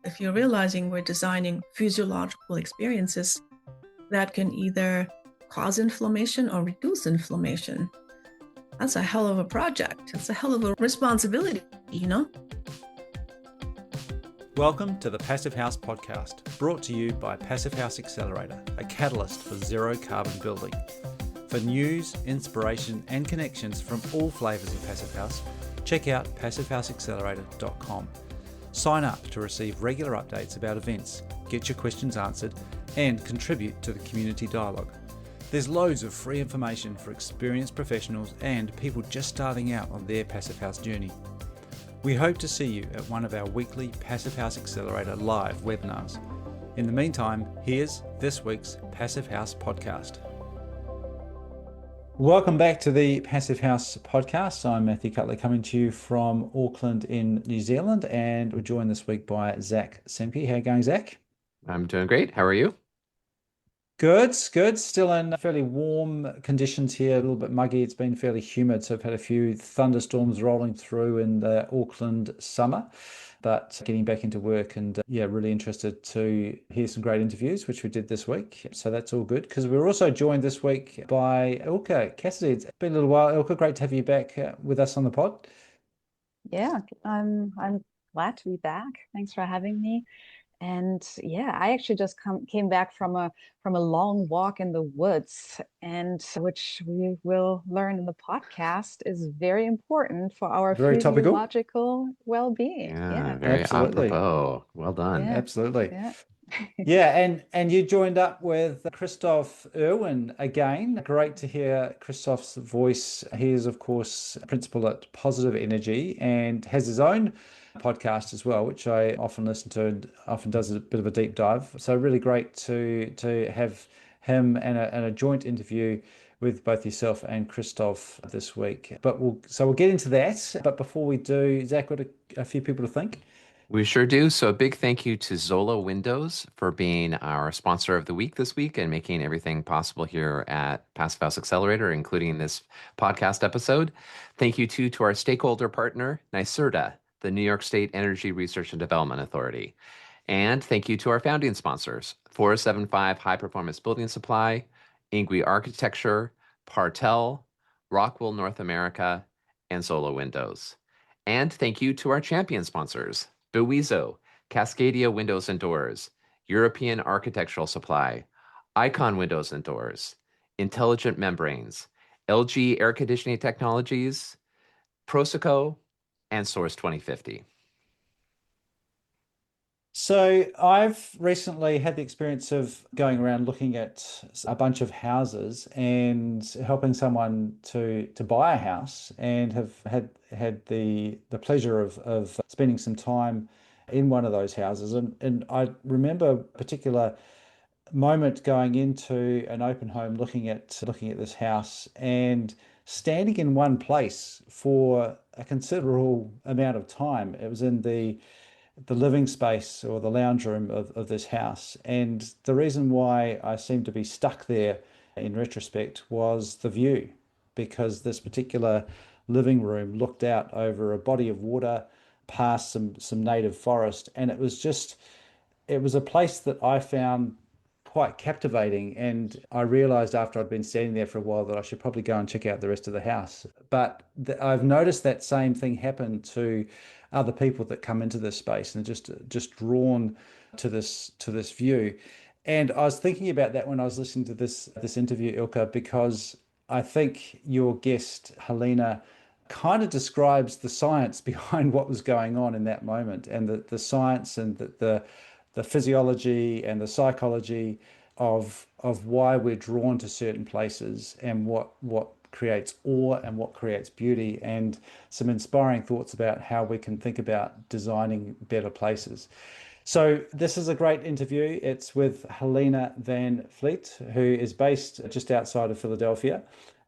if you're realizing we're designing physiological experiences that can either cause inflammation or reduce inflammation, that's a hell of a project. It's a hell of a responsibility, you know? Welcome to the Passive House podcast, brought to you by Passive House Accelerator, a catalyst for zero carbon building. For news, inspiration, and connections from all flavours of Passive House, check out passivehouseaccelerator.com. Sign up to receive regular updates about events, get your questions answered, and contribute to the community dialogue. There's loads of free information for experienced professionals and people just starting out on their Passive House journey. We hope to see you at one of our weekly Passive House Accelerator live webinars. In the meantime, here's this week's Passive House podcast. Welcome back to the Passive House podcast. I'm Matthew Cutler, coming to you from Auckland in New Zealand, and we're joined this week by Zach Semke. How are you going, Zach? I'm doing great. How are you? Good. Still in fairly warm conditions here, a little bit muggy. It's been fairly humid, so I've had a few thunderstorms rolling through in the Auckland summer, but getting back into work and really interested to hear some great interviews, which we did this week. So that's all good, because we're also joined this week by Ilka, Cassidy. It's been a little while. Ilka, great to have you back with us on the pod. Yeah, I'm glad to be back. Thanks for having me. And yeah, I actually just came back from a long walk in the woods, and which we will learn in the podcast is very important for our physiological well-being. Yeah, very absolutely. apropos. Well done. Yeah, absolutely. Yeah, and you joined up with Kristof Irwin again. Great to hear Kristof's voice. He is, of course, principal at Positive Energy and has his own podcast as well, which I often listen to and often does a bit of a deep dive. So really great to have him and a joint interview with both yourself and Kristof this week. But we'll get into that. But before we do, Zach, got a few people to thank. We sure do. So a big thank you to Zola Windows for being our sponsor of the week this week and making everything possible here at Passive House Accelerator, including this podcast episode. Thank you to our stakeholder partner, NYSERDA, the New York State Energy Research and Development Authority. And thank you to our founding sponsors, 475 High Performance Building Supply, Ingui Architecture, Partel, Rockwool North America, and Zola Windows. And thank you to our champion sponsors, Bewizo, Cascadia Windows and Doors, European Architectural Supply, Icon Windows and Doors, Intelligent Membranes, LG Air Conditioning Technologies, Proseco, and Source 2050. So I've recently had the experience of going around looking at a bunch of houses and helping someone to buy a house, and have had the pleasure of spending some time in one of those houses. And I remember a particular moment going into an open home, looking at this house and standing in one place for a considerable amount of time. It was in the living space or the lounge room of this house. And the reason why I seemed to be stuck there in retrospect was the view, because this particular living room looked out over a body of water past some native forest. And it was a place that I found quite captivating, and I realized after I'd been standing there for a while that I should probably go and check out the rest of the house. But I've noticed that same thing happen to other people that come into this space and just drawn to this view. And I was thinking about that when I was listening to this interview, Ilka, because I think your guest Helena kind of describes the science behind what was going on in that moment, and the science and the physiology and the psychology of why we're drawn to certain places, and what creates awe and what creates beauty, and some inspiring thoughts about how we can think about designing better places. So this is a great interview. It's with Helena van Vliet, who is based just outside of Philadelphia.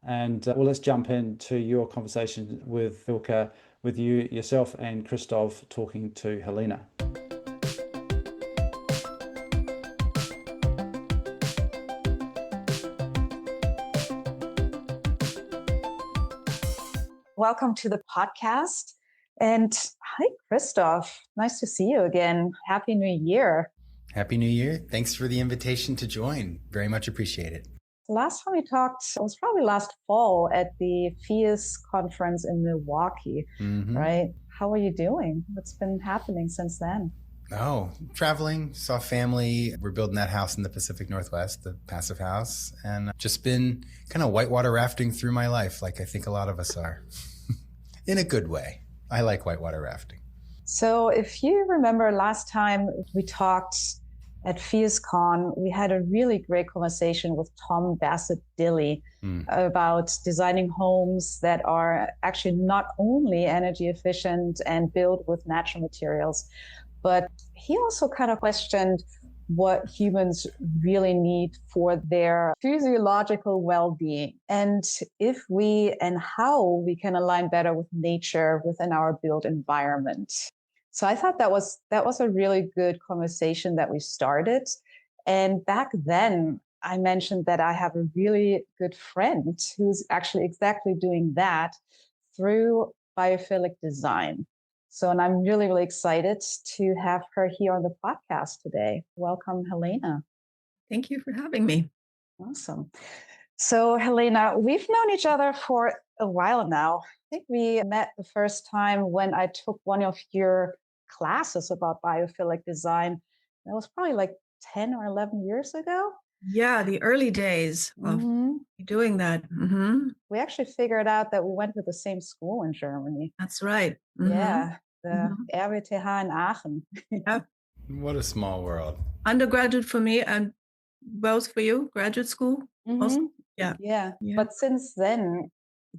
And let's jump into your conversation with Ilka, with yourself and Kristof talking to Helena. Welcome to the podcast. And Hi, Kristof. Nice to see you again. Happy New Year. Happy New Year. Thanks for the invitation to join. Very much appreciate it. Last time we talked was probably last fall at the FIES conference in Milwaukee, right? How are you doing? What's been happening since then? Oh, traveling, saw family. We're building that house in the Pacific Northwest, the Passive House, and just been kind of whitewater rafting through my life, like I think a lot of us are, in a good way. I like whitewater rafting. So if you remember last time we talked at FIESCon, we had a really great conversation with Tom Bassett-Dilly about designing homes that are actually not only energy efficient and built with natural materials, but he also kind of questioned what humans really need for their physiological well-being, and if we and how we can align better with nature within our built environment. So I thought that was a really good conversation that we started. And back then, I mentioned that I have a really good friend who's actually exactly doing that through Biophilic Design. So, and I'm really, really excited to have her here on the podcast today. Welcome, Helena. Thank you for having me. Awesome. So, Helena, we've known each other for a while now. I think we met the first time when I took one of your classes about biophilic design. That was probably like 10 or 11 years ago. Yeah, the early days of doing that. We actually figured out that we went to the same school in Germany. That's right. Yeah, the RWTH in Aachen. Yeah. What a small world. Undergraduate for me and both for you, graduate school. Also. Yeah. But since then,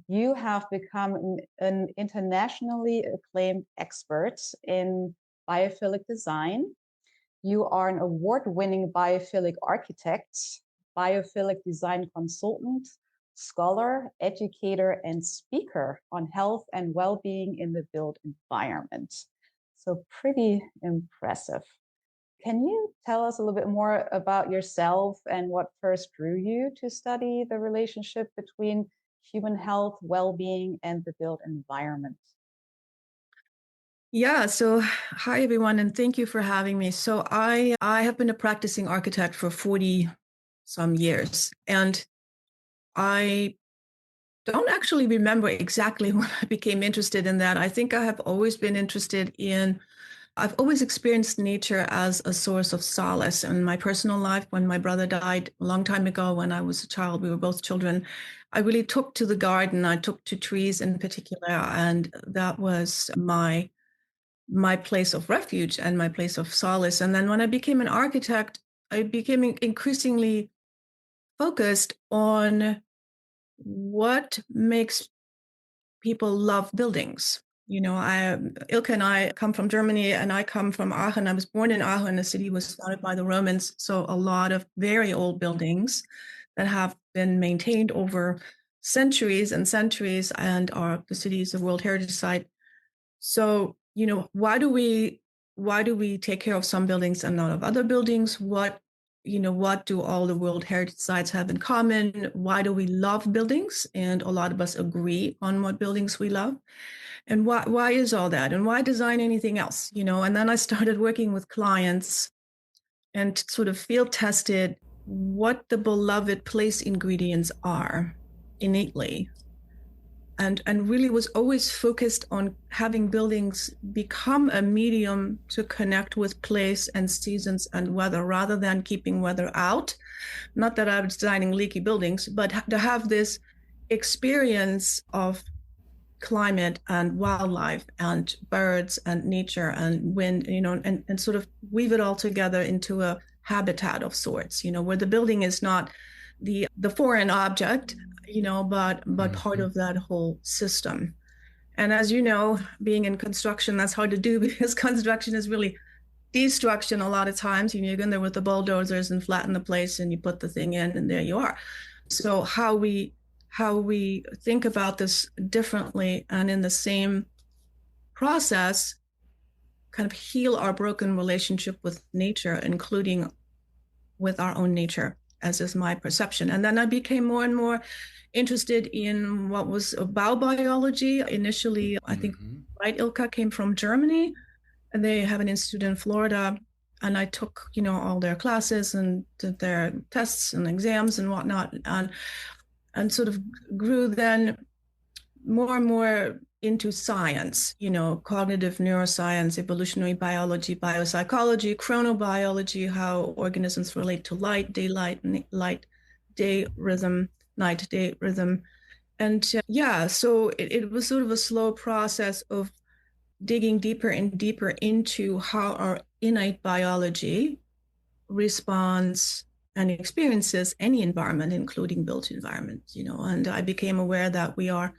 you have become an internationally acclaimed expert in biophilic design. You are an award-winning biophilic architect, biophilic design consultant, scholar, educator, and speaker on health and well-being in the built environment. So pretty impressive. Can you tell us a little bit more about yourself and what first drew you to study the relationship between human health, well-being, and the built environment? Yeah, so hi everyone, and thank you for having me. So I have been a practicing architect for 40 some years, and I don't actually remember exactly when I became interested in that. I think I have always been interested in I've always experienced nature as a source of solace. In my personal life, when my brother died a long time ago, when I was a child, we were both children, I really took to the garden. I took to trees in particular, and that was my place of refuge and my place of solace. And then when I became an architect, I became increasingly focused on what makes people love buildings. Ilka and I come from Germany, and I come from Aachen. I was born in Aachen. The city was founded by the Romans, so a lot of very old buildings that have been maintained over centuries and centuries, and the city is a World Heritage Site. So, why do we take care of some buildings and not of other buildings? What do all the World Heritage Sites have in common? Why do we love buildings? And a lot of us agree on what buildings we love. And why is all that? And why design anything else? And then I started working with clients and sort of field tested what the beloved place ingredients are innately. And really was always focused on having buildings become a medium to connect with place and seasons and weather, rather than keeping weather out. Not that I was designing leaky buildings, but to have this experience of climate and wildlife and birds and nature and wind, and sort of weave it all together into a habitat of sorts, where the building is not the foreign object, but part of that whole system. And as you know, being in construction, that's hard to do because construction is really destruction a lot of times. You go in there with the bulldozers and flatten the place and you put the thing in and there you are. So how we think about this differently and in the same process kind of heal our broken relationship with nature, including with our own nature. as is my perception. And then I became more and more interested in what was biobiology. Initially, I think, right, Ilka came from Germany, and they have an institute in Florida. And I took, all their classes and did their tests and exams and whatnot, and sort of grew then more and more into science, cognitive neuroscience, evolutionary biology, biopsychology, chronobiology, how organisms relate to light, day rhythm, night, day rhythm. And so it was sort of a slow process of digging deeper and deeper into how our innate biology responds and experiences any environment, including built environments, and I became aware that we are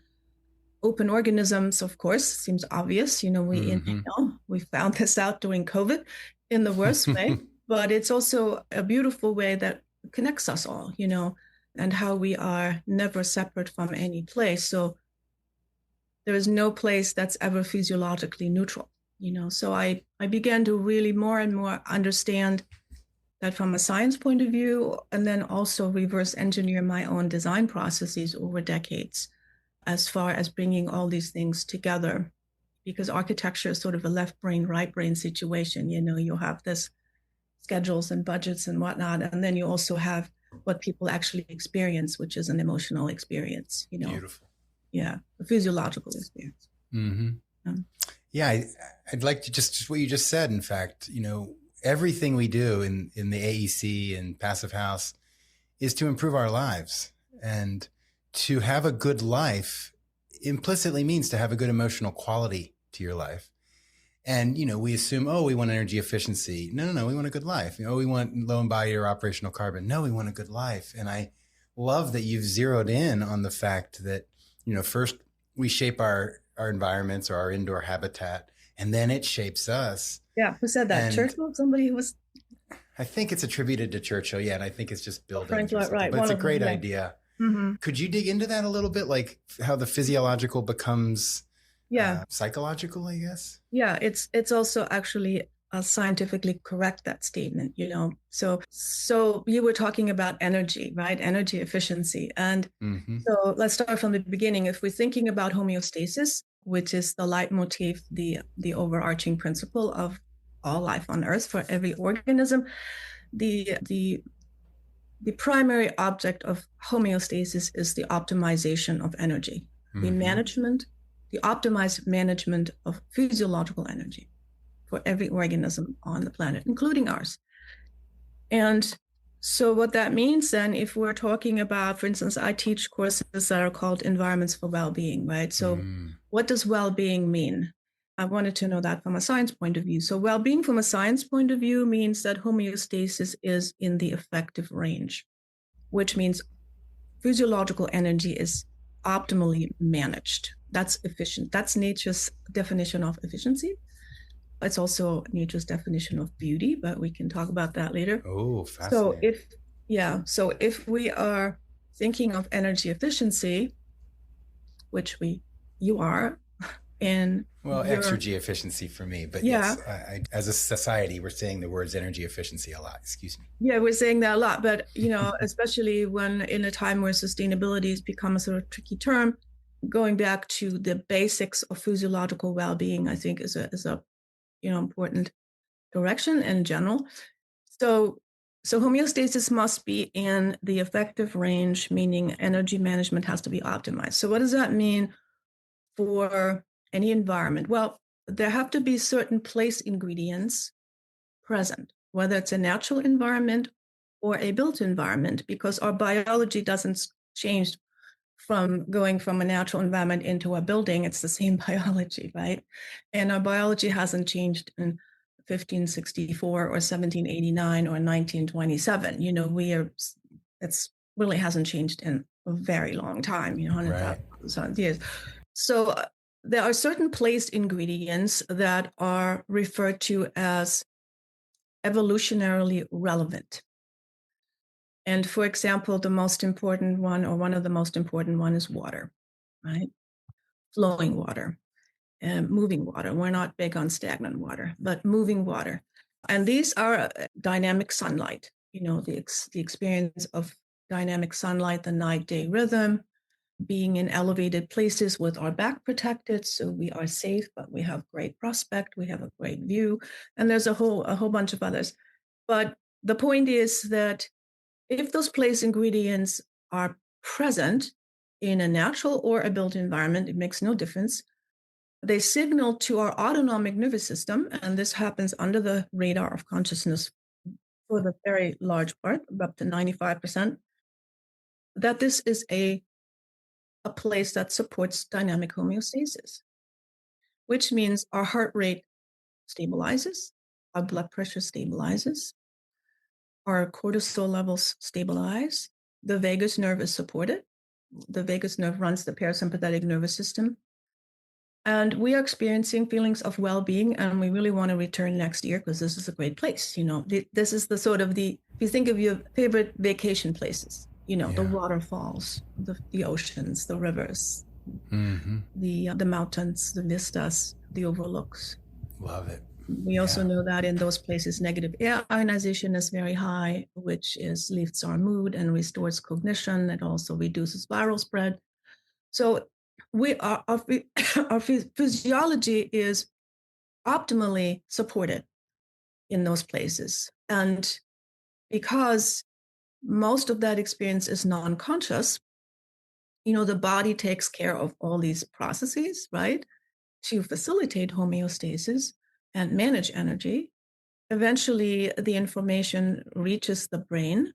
open organisms, of course, seems obvious. We inhale. We found this out during COVID in the worst way, but it's also a beautiful way that connects us all, and how we are never separate from any place. So there is no place that's ever physiologically neutral, So I began to really more and more understand that from a science point of view, and then also reverse engineer my own design processes over decades, as far as bringing all these things together, because architecture is sort of a left brain, right brain situation. You have this schedules and budgets and whatnot, and then you also have what people actually experience, which is an emotional experience. Beautiful. Yeah, a physiological experience. Yeah, I'd like to just what you just said. In fact, everything we do in the AEC and Passive House is to improve our lives, and to have a good life implicitly means to have a good emotional quality to your life. And, we assume, we want energy efficiency. No, we want a good life. We want low embodied or operational carbon. No, we want a good life. And I love that you've zeroed in on the fact that, first we shape our environments or our indoor habitat, and then it shapes us. Yeah. Who said that? Churchill? Somebody who was. I think it's attributed to Churchill. Yeah. And I think it's just building. Right. But it's a great idea. Could you dig into that a little bit, like how the physiological becomes psychological, I guess? Yeah, it's also actually scientifically correct, that statement, So you were talking about energy, right? Energy efficiency. And so let's start from the beginning. If we're thinking about homeostasis, which is the leitmotif, the overarching principle of all life on Earth for every organism, the primary object of homeostasis is the optimization of energy, the optimized management of physiological energy for every organism on the planet, including ours. And so what that means then, if we're talking about, for instance, I teach courses that are called Environments for Wellbeing, right? So what does well-being mean? I wanted to know that from a science point of view. So well-being from a science point of view means that homeostasis is in the effective range, which means physiological energy is optimally managed. That's efficient. That's nature's definition of efficiency. It's also nature's definition of beauty, but we can talk about that later. Oh, fascinating. So if we are thinking of energy efficiency, which you are, and exergy efficiency for me, but yes, I, as a society, we're saying the words energy efficiency a lot. Excuse me. Yeah, we're saying that a lot, but especially when in a time where sustainability has become a sort of tricky term, going back to the basics of physiological well-being, I think is a important direction in general. So homeostasis must be in the effective range, meaning energy management has to be optimized. So what does that mean for any environment? Well, there have to be certain place ingredients present, whether it's a natural environment or a built environment, because our biology doesn't change from going from a natural environment into a building. It's the same biology, right? And our biology hasn't changed in 1564 or 1789 or 1927. It's really hasn't changed in a very long time, 100,000 years. So there are certain place ingredients that are referred to as evolutionarily relevant. And for example, the most important one, or one of the most important one, is water, right? Flowing water and moving water. We're not big on stagnant water, but moving water. And these are dynamic sunlight. the experience of dynamic sunlight, the night-day rhythm, being in elevated places with our back protected, so we are safe, but we have great prospect, we have a great view, and there's a whole bunch of others. But the point is that if those place ingredients are present in a natural or a built environment, it makes no difference. They signal to our autonomic nervous system, and this happens under the radar of consciousness for the very large part, up to 95%, that this is a place that supports dynamic homeostasis, which means our heart rate stabilizes, our blood pressure stabilizes, our cortisol levels stabilize, the vagus nerve is supported. The vagus nerve runs the parasympathetic nervous system. And we are experiencing feelings of well-being, and we really want to return next year because this is a great place. This is the sort of if you think of your favorite vacation places, the waterfalls, the oceans, the rivers, the mountains, the vistas, the overlooks. Love it. We also know that in those places, negative air ionization is very high, which lifts our mood and restores cognition. It also reduces viral spread. So our physiology is optimally supported in those places. And because most of that experience is non-conscious, the body takes care of all these processes, right, to facilitate homeostasis and manage energy. Eventually, the information reaches the brain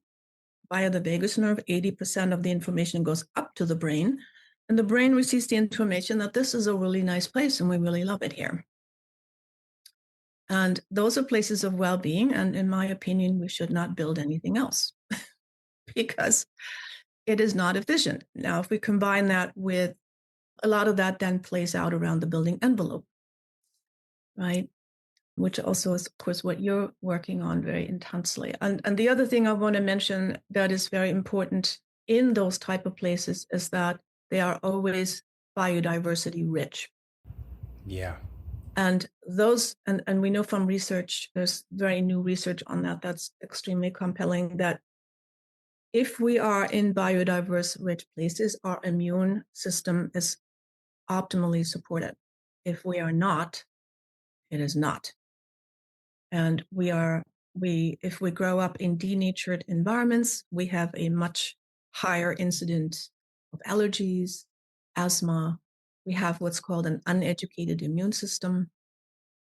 via the vagus nerve. 80% of the information goes up to the brain, and the brain receives the information that this is a really nice place and we really love it here. And those are places of well-being. And in my opinion, we should not build anything else because it is not efficient. Now, if we combine that with a lot of that then plays out around the building envelope, right? Which also is, of course, what you're working on very intensely. And the other thing I want to mention that is very important in those type of places is that they are always biodiversity rich. Yeah. And those, and we know from research, there's very new research on that that's extremely compelling, that if we are in biodiverse rich places, our immune system is optimally supported. If we are not, it is not. And if we grow up in denatured environments, we have a much higher incidence of allergies, asthma. We have what's called an uneducated immune system.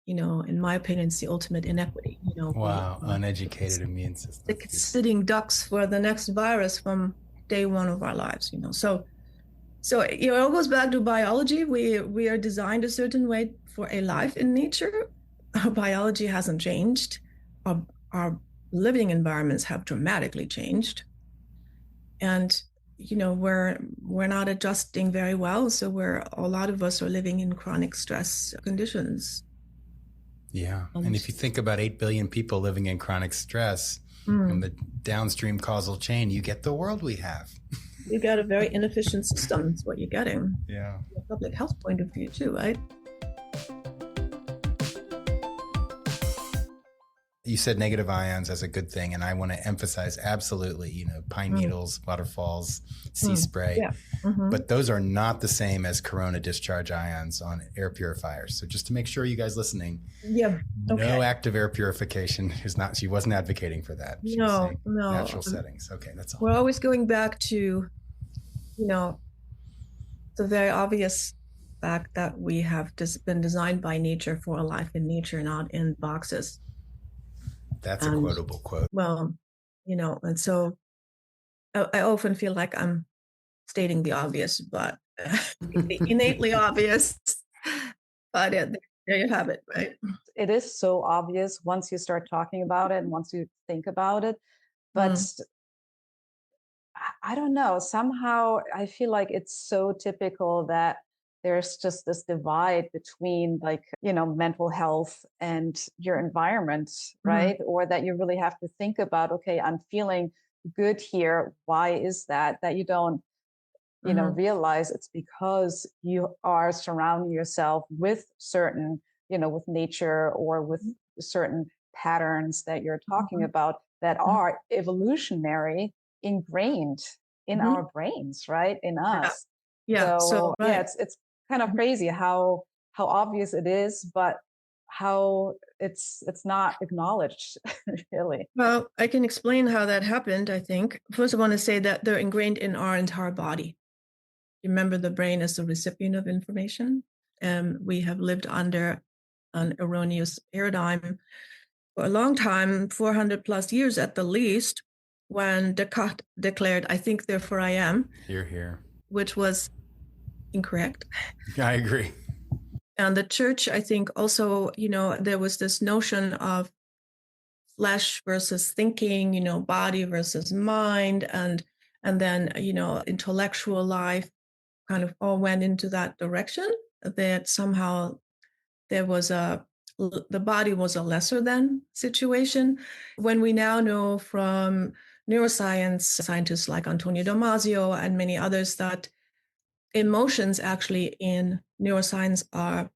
In my opinion, it's the ultimate inequity. Wow, uneducated immune system. Sitting ducks for the next virus from day one of our lives. So it all goes back to biology. We are designed a certain way for a life in nature. Our biology hasn't changed. Our living environments have dramatically changed, and we're not adjusting very well. So a lot of us are living in chronic stress conditions. Yeah, and if you think about 8 billion people living in chronic stress and the downstream causal chain, you get the world we have. You got a very inefficient system. That's what you're getting. Yeah. From a public health point of view too, right? You said negative ions as a good thing, and I want to emphasize absolutely, pine needles, waterfalls, sea spray. Yeah. But those are not the same as corona discharge ions on air purifiers. So just to make sure you guys listening, no active air purification she wasn't advocating for that. She was saying natural settings. Okay, that's all. We're always going back to, the very obvious fact that we have been designed by nature for a life in nature, not in boxes. That's a quotable quote. Well, and so I often feel like I'm stating the obvious, but the innately obvious. But there you have it, right? It is so obvious once you start talking about it and once you think about it. But I don't know, somehow I feel like it's so typical that there's just this divide between mental health and your environment, right? Or that you really have to think about, okay, I'm feeling good here. Why is that you don't, realize it's because you are surrounding yourself with certain, with nature or with certain patterns that you're talking about that are evolutionary, ingrained in our brains, right? In us. Yeah. So Right. yeah, it's kind of crazy how obvious it is, but how it's not acknowledged, really. Well, I can explain how that happened, I think. First, I want to say that they're ingrained in our entire body. Remember, the brain is the recipient of information. We have lived under an erroneous paradigm for a long time, 400 plus years at the least, when Descartes declared, "I think, therefore I am," Here. which was incorrect. I agree. And the church, I think, also, there was this notion of flesh versus thinking, body versus mind, and then, intellectual life kind of all went into that direction, that somehow the body was a lesser than situation. When we now know from neuroscience scientists like Antonio Damasio and many others that emotions actually in neuroscience are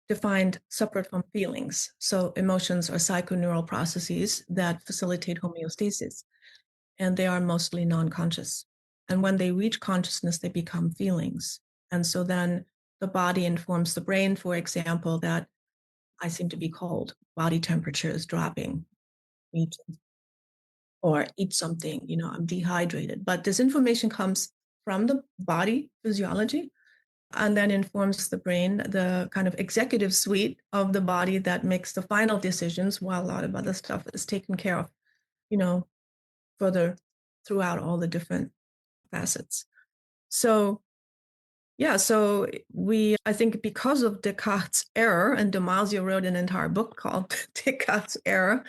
defined separate from feelings. So emotions are psychoneural processes that facilitate homeostasis, and they are mostly non-conscious. And when they reach consciousness, they become feelings. And so then the body informs the brain, for example, that I seem to be cold, body temperature is dropping, or eat something, I'm dehydrated. But this information comes from the body physiology and then informs the brain, the kind of executive suite of the body that makes the final decisions, while a lot of other stuff is taken care of, further throughout all the different facets. So, yeah, so I think because of Descartes' error, and Damasio wrote an entire book called Descartes' Error,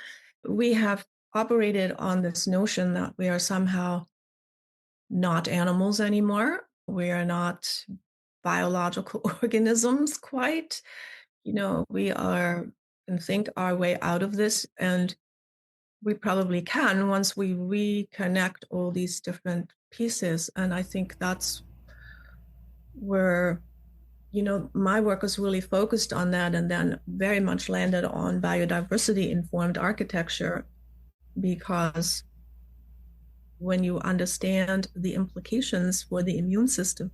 we have operated on this notion that we are somehow not animals anymore. We are not biological organisms quite. We can think our way out of this, and we probably can once we reconnect all these different pieces. And I think that's where, my work was really focused on that, and then very much landed on biodiversity-informed architecture, because when you understand the implications for the immune system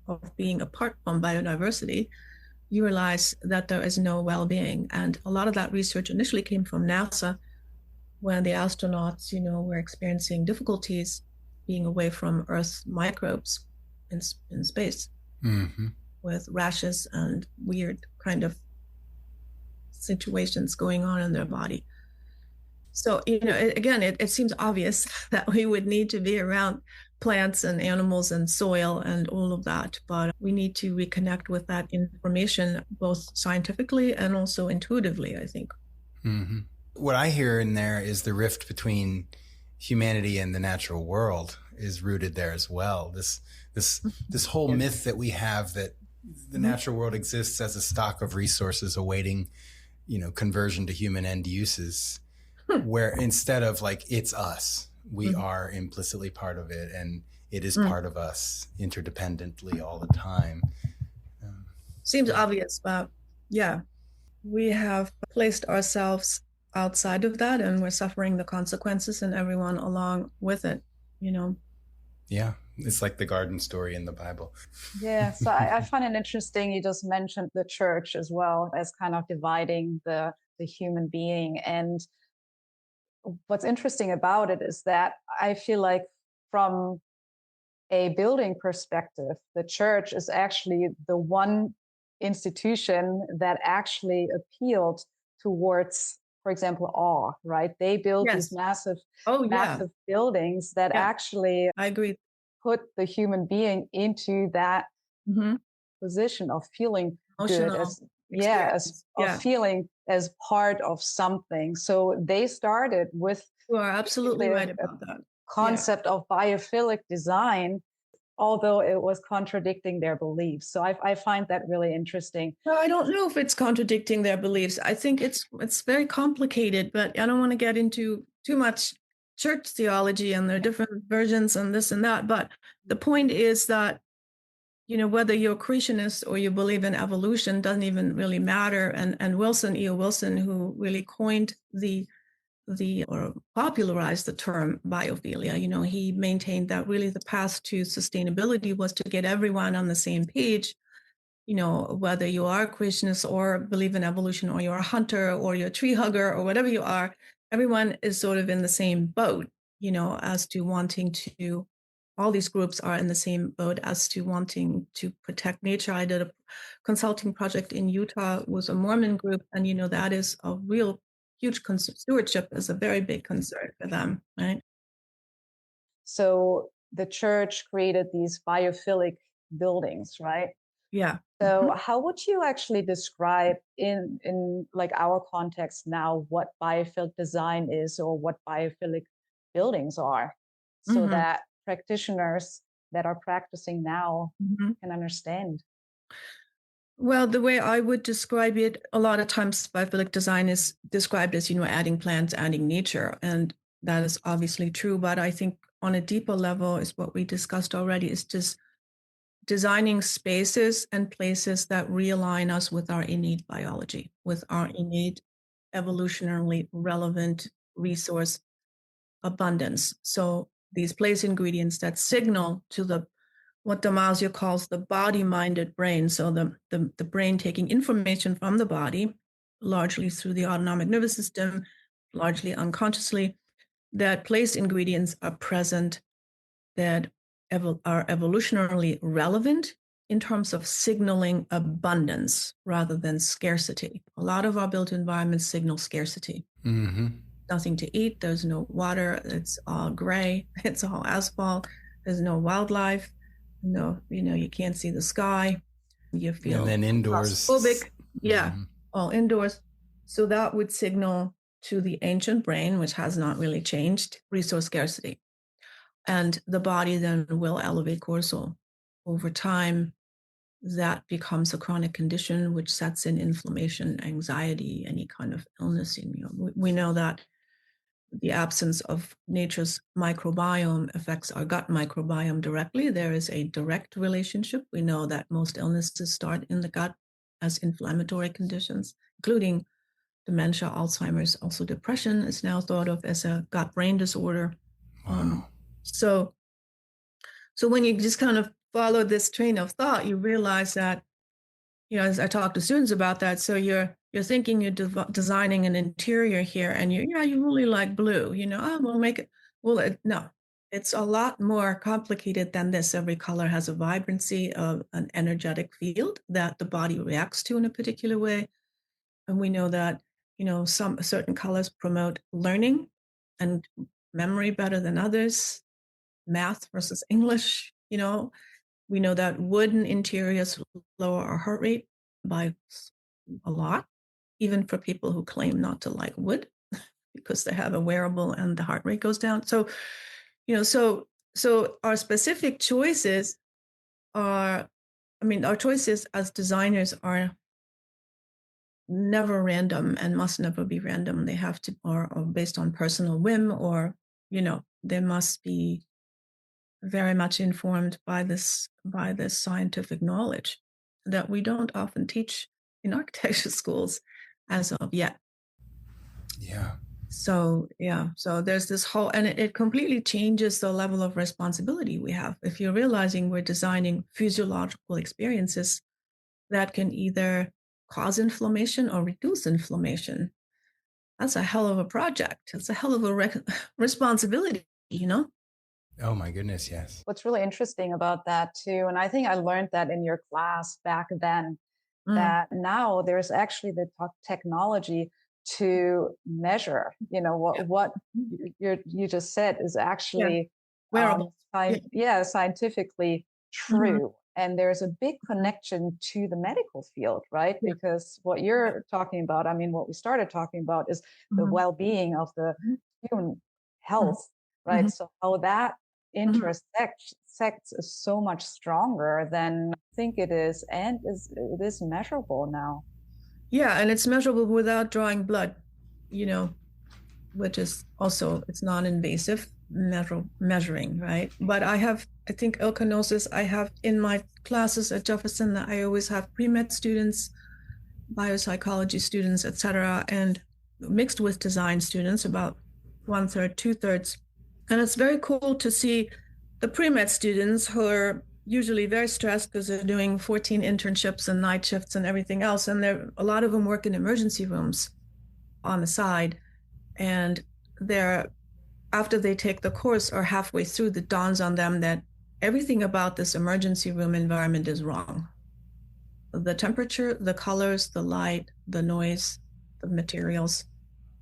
of being apart from biodiversity, you realize that there is no well-being. And a lot of that research initially came from NASA, when the astronauts, were experiencing difficulties being away from Earth microbes in space, with rashes and weird kind of situations going on in their body. So, it seems obvious that we would need to be around plants and animals and soil and all of that, but we need to reconnect with that information, both scientifically and also intuitively, I think. What I hear in there is the rift between humanity and the natural world is rooted there as well. This whole myth that we have that the natural world exists as a stock of resources awaiting, conversion to human end uses, where instead of like, it's us, we are implicitly part of it, and it is part of us interdependently all the time. Seems obvious, but yeah, we have placed ourselves outside of that, and we're suffering the consequences, and everyone along with it, Yeah, it's like the garden story in the Bible. Yeah, so I find it interesting. You just mentioned the church as well as kind of dividing the human being. And what's interesting about it is that I feel like from a building perspective, the church is actually the one institution that actually appealed towards, for example, awe, right? They built these massive buildings that actually, I agree, put the human being into that position of feeling good, of feeling as part of something. So they started with, you are absolutely right about that, concept of biophilic design, although it was contradicting their beliefs. So I find that really interesting. No, I don't know if it's contradicting their beliefs. I think it's very complicated, but I don't want to get into too much church theology and their different versions and this and that. But the point is that whether you're a creationist or you believe in evolution doesn't even really matter. And E.O. Wilson, who really coined or popularized the term biophilia, he maintained that really the path to sustainability was to get everyone on the same page, whether you are a creationist or believe in evolution, or you're a hunter or you're a tree hugger or whatever you are, everyone is sort of in the same boat, as to wanting to, all these groups are in the same boat as to wanting to protect nature. I did a consulting project in Utah with a Mormon group, and, that is a real huge concern. Stewardship is a very big concern for them, right? So the church created these biophilic buildings, right? Yeah. So how would you actually describe in like our context now what biophilic design is, or what biophilic buildings are, so that practitioners that are practicing now can understand? Well, the way I would describe it, a lot of times biophilic design is described as, adding plants, adding nature. And that is obviously true. But I think on a deeper level is what we discussed already, is just designing spaces and places that realign us with our innate biology, with our innate evolutionarily relevant resource abundance. So these place ingredients that signal to what Damasio calls the body-minded brain. So the brain taking information from the body, largely through the autonomic nervous system, largely unconsciously, that place ingredients are present that are evolutionarily relevant in terms of signaling abundance rather than scarcity. A lot of our built environments signal scarcity. Nothing to eat, there's no water, it's all gray, it's all asphalt, there's no wildlife, you can't see the sky, you feel, and then indoors, claustrophobic. All indoors. So that would signal to the ancient brain, which has not really changed, resource scarcity. And the body then will elevate cortisol. Over time, that becomes a chronic condition, which sets in inflammation, anxiety, any kind of illness. We know that the absence of nature's microbiome affects our gut microbiome directly. There is a direct relationship. We know that most illnesses start in the gut as inflammatory conditions, including dementia, Alzheimer's. Also depression is now thought of as a gut-brain disorder. Wow. So when you just kind of follow this train of thought, you realize that, as I talk to students about that, so you're thinking you're designing an interior here, and you really like blue, we'll make it. Well, no, it's a lot more complicated than this. Every color has a vibrancy of an energetic field that the body reacts to in a particular way. And we know that, some certain colors promote learning and memory better than others, math versus English. We know that wooden interiors lower our heart rate by a lot, even for people who claim not to like wood, because they have a wearable and the heart rate goes down. So, so our specific choices our choices as designers are never random and must never be random. They have to, or based on personal whim, or, they must be very much informed by this scientific knowledge that we don't often teach in architecture schools as of yet. Yeah. So there's this whole, and it completely changes the level of responsibility we have. If you're realizing we're designing physiological experiences that can either cause inflammation or reduce inflammation, that's a hell of a project. It's a hell of a responsibility, Oh my goodness, yes. What's really interesting about that too, and I think I learned that in your class back then, that now there's actually the technology to measure, what you just said is actually wearable. Scientifically true. And there's a big connection to the medical field, right? Because what you're talking about, what we started talking about is the well-being of the human health, right? So how that intersects is so much stronger than I think it is, and it is measurable now. Yeah, and it's measurable without drawing blood, which is also, it's non-invasive. measuring, right? But I think Ilka knows this, I have in my classes at Jefferson, I always have pre-med students, biopsychology students, etc., and mixed with design students, about 1/3, 2/3. And it's very cool to see the pre-med students who are usually very stressed because they're doing 14 internships and night shifts and everything else. And a lot of them work in emergency rooms on the side. And after they take the course or halfway through, it dawns on them that everything about this emergency room environment is wrong. The temperature, the colors, the light, the noise, the materials,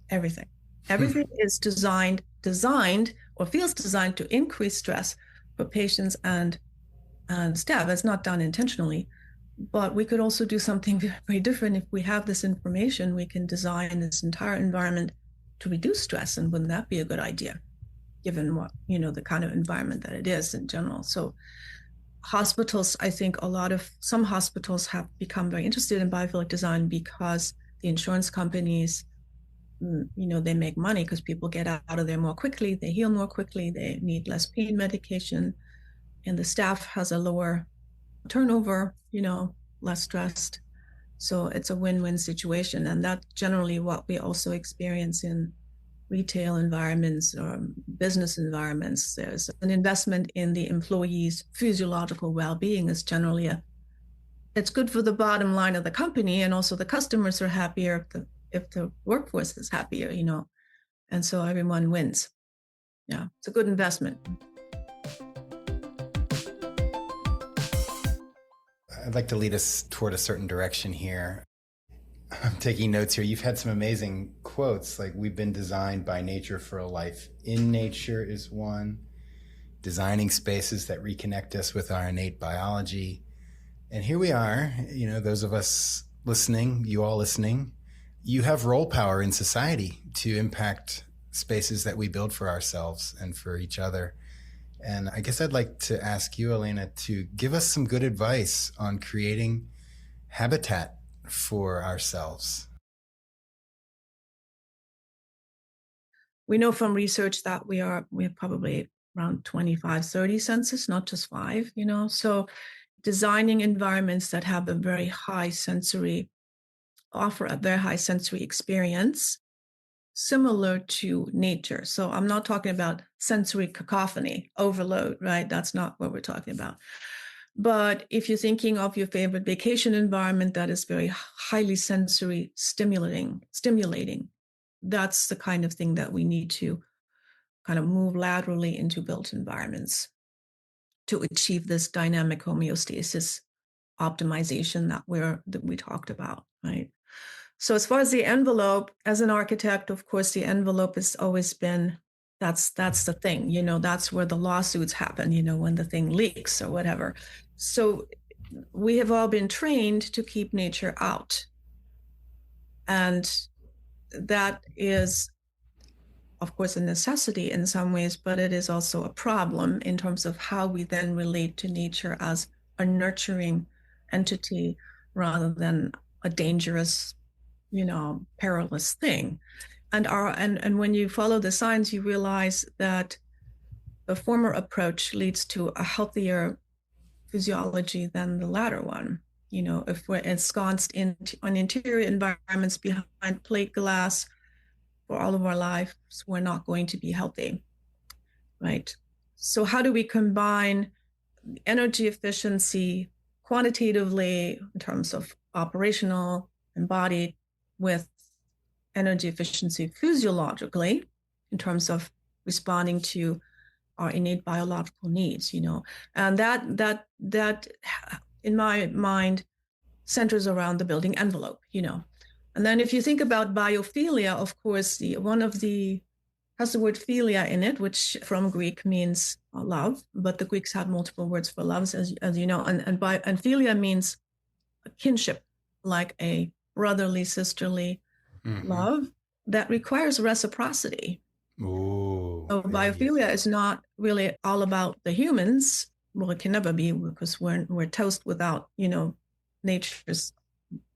everything. Everything is designed or feels designed to increase stress for patients and staff. It's not done intentionally, but we could also do something very different. If we have this information, we can design this entire environment to reduce stress. And wouldn't that be a good idea, given what, the kind of environment that it is in general? So hospitals, I think some hospitals have become very interested in biophilic design because the insurance companies, they make money because people get out of there more quickly, they heal more quickly, they need less pain medication, and the staff has a lower turnover, less stressed. So it's a win-win situation. And that's generally what we also experience in retail environments or business environments. There's an investment in the employees' physiological well-being is generally it's good for the bottom line of the company, and also the customers are happier if the workforce is happier, and so everyone wins. Yeah, it's a good investment. I'd like to lead us toward a certain direction here. I'm taking notes here. You've had some amazing quotes, like we've been designed by nature for a life in nature is one. Designing spaces that reconnect us with our innate biology. And here we are, those of us listening, you all listening, you have role power in society to impact spaces that we build for ourselves and for each other. And I guess I'd like to ask you, Helena, to give us some good advice on creating habitat for ourselves. We know from research that we have probably around 25, 30 senses, not just 5, so designing environments that have offer a very high sensory experience, similar to nature. So I'm not talking about sensory cacophony, overload, right? That's not what we're talking about. But if you're thinking of your favorite vacation environment that is very highly sensory stimulating, that's the kind of thing that we need to kind of move laterally into built environments to achieve this dynamic homeostasis optimization that we talked about, right? So as far as the envelope, as an architect, of course, the envelope has always been, that's the thing, that's where the lawsuits happen, when the thing leaks or whatever. So we have all been trained to keep nature out. And that is, of course, a necessity in some ways, but it is also a problem in terms of how we then relate to nature as a nurturing entity rather than a dangerous, perilous thing. And when you follow the science, you realize that the former approach leads to a healthier physiology than the latter one. If we're ensconced in interior environments behind plate glass for all of our lives, we're not going to be healthy, right? So how do we combine energy efficiency quantitatively in terms of operational, embodied, with energy efficiency physiologically in terms of responding to our innate biological needs, and that in my mind centers around the building envelope, And then if you think about biophilia, of course, has the word philia in it, which from Greek means love, but the Greeks had multiple words for loves, as you know, and philia means a kinship, like a brotherly, sisterly love that requires reciprocity. Ooh, so biophilia is not really all about the humans. Well, it can never be, because we're toast without, nature's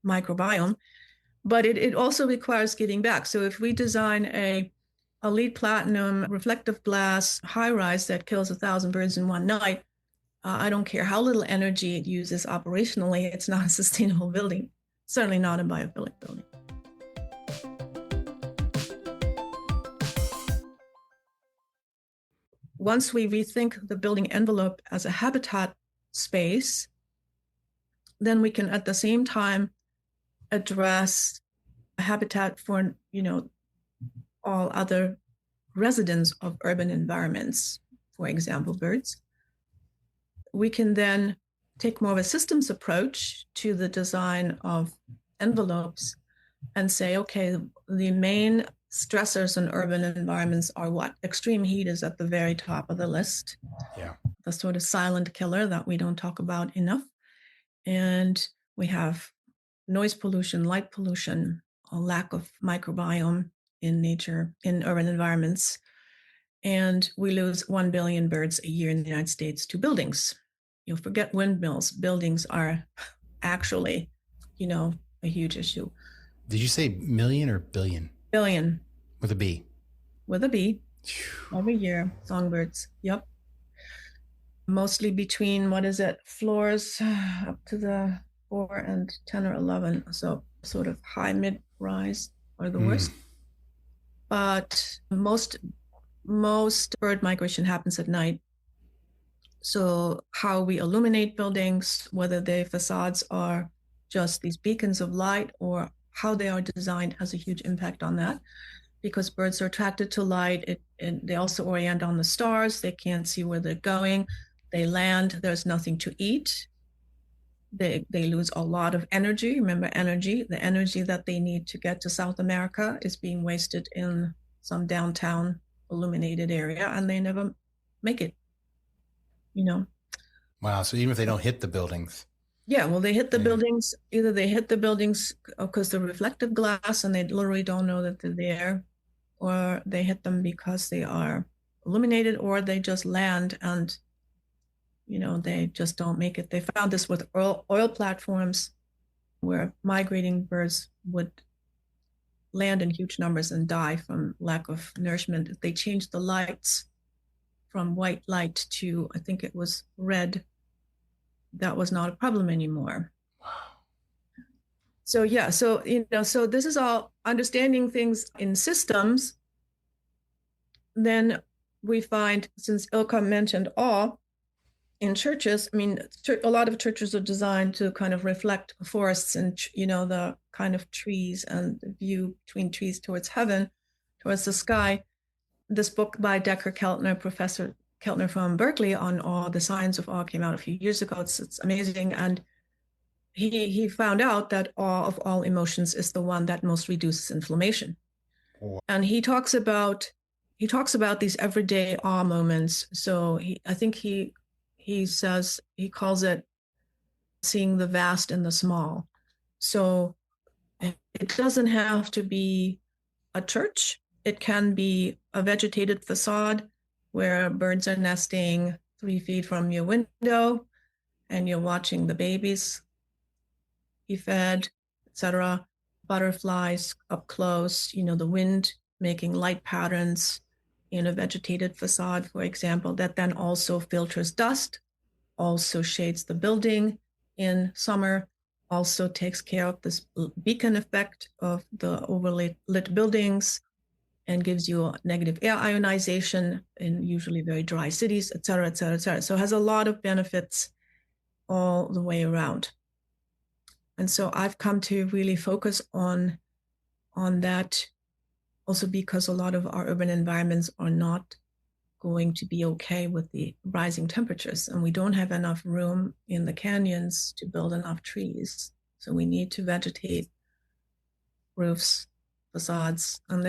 microbiome. But it also requires giving back. So if we design a a LEED platinum reflective glass high rise that kills 1,000 birds in one night, I don't care how little energy it uses operationally, it's not a sustainable building, certainly not a biophilic building. Once we rethink the building envelope as a habitat space, then we can at the same time address a habitat for, all other residents of urban environments, for example, birds. We can then take more of a systems approach to the design of envelopes and say, okay, the main stressors in urban environments are what? Extreme heat is at the very top of the list. Yeah. The sort of silent killer that we don't talk about enough. And we have noise pollution, light pollution, a lack of microbiome in nature, in urban environments. And we lose 1 billion birds a year in the United States to buildings. You'll forget windmills. Buildings are actually, a huge issue. Did you say million or billion? Billion. With a B. With a B. Every year, songbirds. Yep. Mostly between, floors up to the 4 and 10 or 11. So sort of high, mid-rise are the worst. But most bird migration happens at night. So how we illuminate buildings, whether the facades are just these beacons of light or how they are designed, has a huge impact on that, because birds are attracted to light. And they also orient on the stars. They can't see where they're going. They land. There's nothing to eat. They lose a lot of energy. Remember, energy. The energy that they need to get to South America is being wasted in some downtown illuminated area, and they never make it. Wow. So even if they don't hit the buildings. Yeah, well, they hit the buildings. Either they hit the buildings because they're reflective glass and they literally don't know that they're there, or they hit them because they are illuminated, or they just land and, they just don't make it. They found this with oil platforms where migrating birds would land in huge numbers and die from lack of nourishment. If they changed the lights from white light to, I think it was red, that was not a problem anymore. Wow. So yeah, so this is all understanding things in systems. Then we find, since Ilka mentioned awe, in churches, a lot of churches are designed to kind of reflect forests and, the kind of trees and the view between trees towards heaven, towards the sky. This book by Professor Keltner from Berkeley on awe, The Science of Awe, came out a few years ago. It's amazing. And he found out that awe of all emotions is the one that most reduces inflammation. Oh. And he talks about these everyday awe moments. So I think he says, he calls it seeing the vast in the small. So it doesn't have to be a church. It can be a vegetated facade where birds are nesting 3 feet from your window and you're watching the babies be fed, etc. Butterflies up close, the wind making light patterns in a vegetated facade, for example, that then also filters dust, also shades the building in summer, also takes care of this beacon effect of the overly lit buildings, and gives you a negative air ionization in usually very dry cities, et cetera, et cetera, et cetera. So it has a lot of benefits all the way around. And so I've come to really focus on that, also because a lot of our urban environments are not going to be okay with the rising temperatures, and we don't have enough room in the canyons to build enough trees. So we need to vegetate roofs, facades, and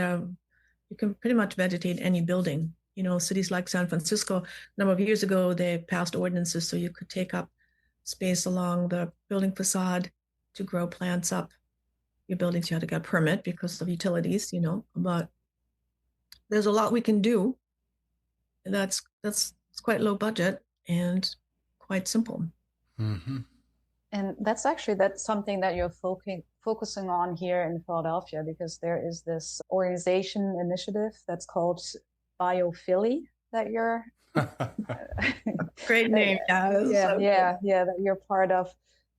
you can pretty much vegetate any building. Cities like San Francisco, a number of years ago, they passed ordinances so you could take up space along the building facade to grow plants up. Your buildings, you had to get a permit because of utilities, but there's a lot we can do. That's quite low budget and quite simple. Mm-hmm. And that's something that you're focusing on here in Philadelphia, because there is this organization initiative that's called Biophily that you're Great name. that you're part of.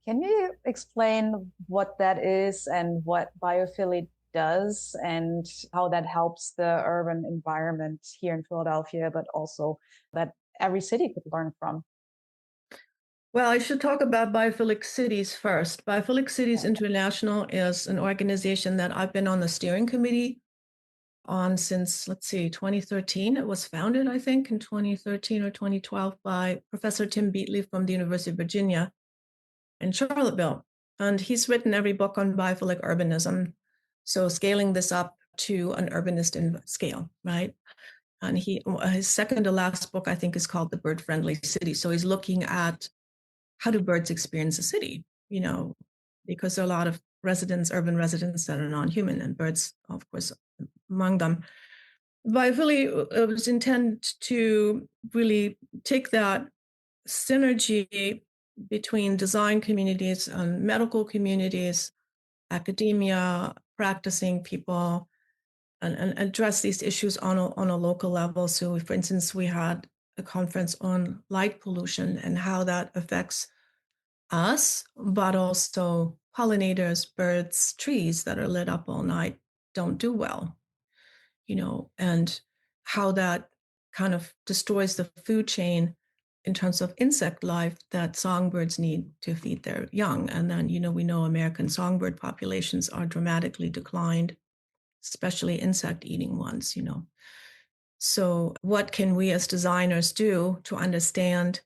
Can you explain what that is and what Biophily does and how that helps the urban environment here in Philadelphia, but also that every city could learn from? Well, I should talk about Biophilic Cities first. Biophilic Cities International is an organization that I've been on the steering committee on since, 2013. It was founded, I think, in 2013 or 2012 by Professor Tim Beatley from the University of Virginia in Charlottesville. And he's written every book on biophilic urbanism. So scaling this up to an urbanist scale, right? And his second to last book, I think, is called The Bird-Friendly City. So he's looking at how do birds experience a city, because there are a lot of urban residents that are non-human, and birds, of course, among them. Biophily was intended to really take that synergy between design communities and medical communities, academia, practicing people, and address these issues on a local level. So, for instance, we had a conference on light pollution and how that affects us, but also pollinators, birds, trees that are lit up all night don't do well, and how that kind of destroys the food chain in terms of insect life that songbirds need to feed their young. And then, we know American songbird populations are dramatically declined, especially insect-eating ones, So what can we as designers do to understand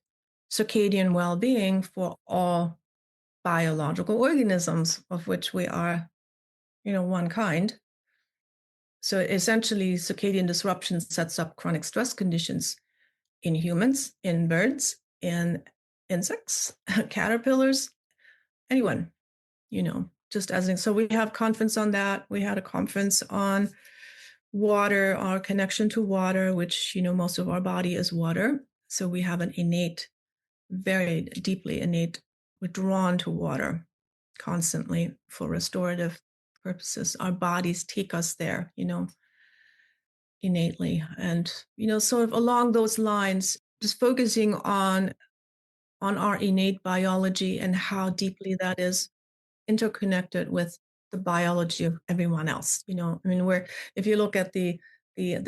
circadian well-being for all biological organisms, of which we are, one kind? So essentially, circadian disruption sets up chronic stress conditions in humans, in birds, in insects, caterpillars, anyone, just as in. So we have conference on that. We had a conference on water, our connection to water, which, most of our body is water. So we have an very deeply innate, we're drawn to water constantly for restorative purposes. Our bodies take us there, innately. And, sort of along those lines, just focusing on our innate biology and how deeply that is interconnected with the biology of everyone else. If you look at the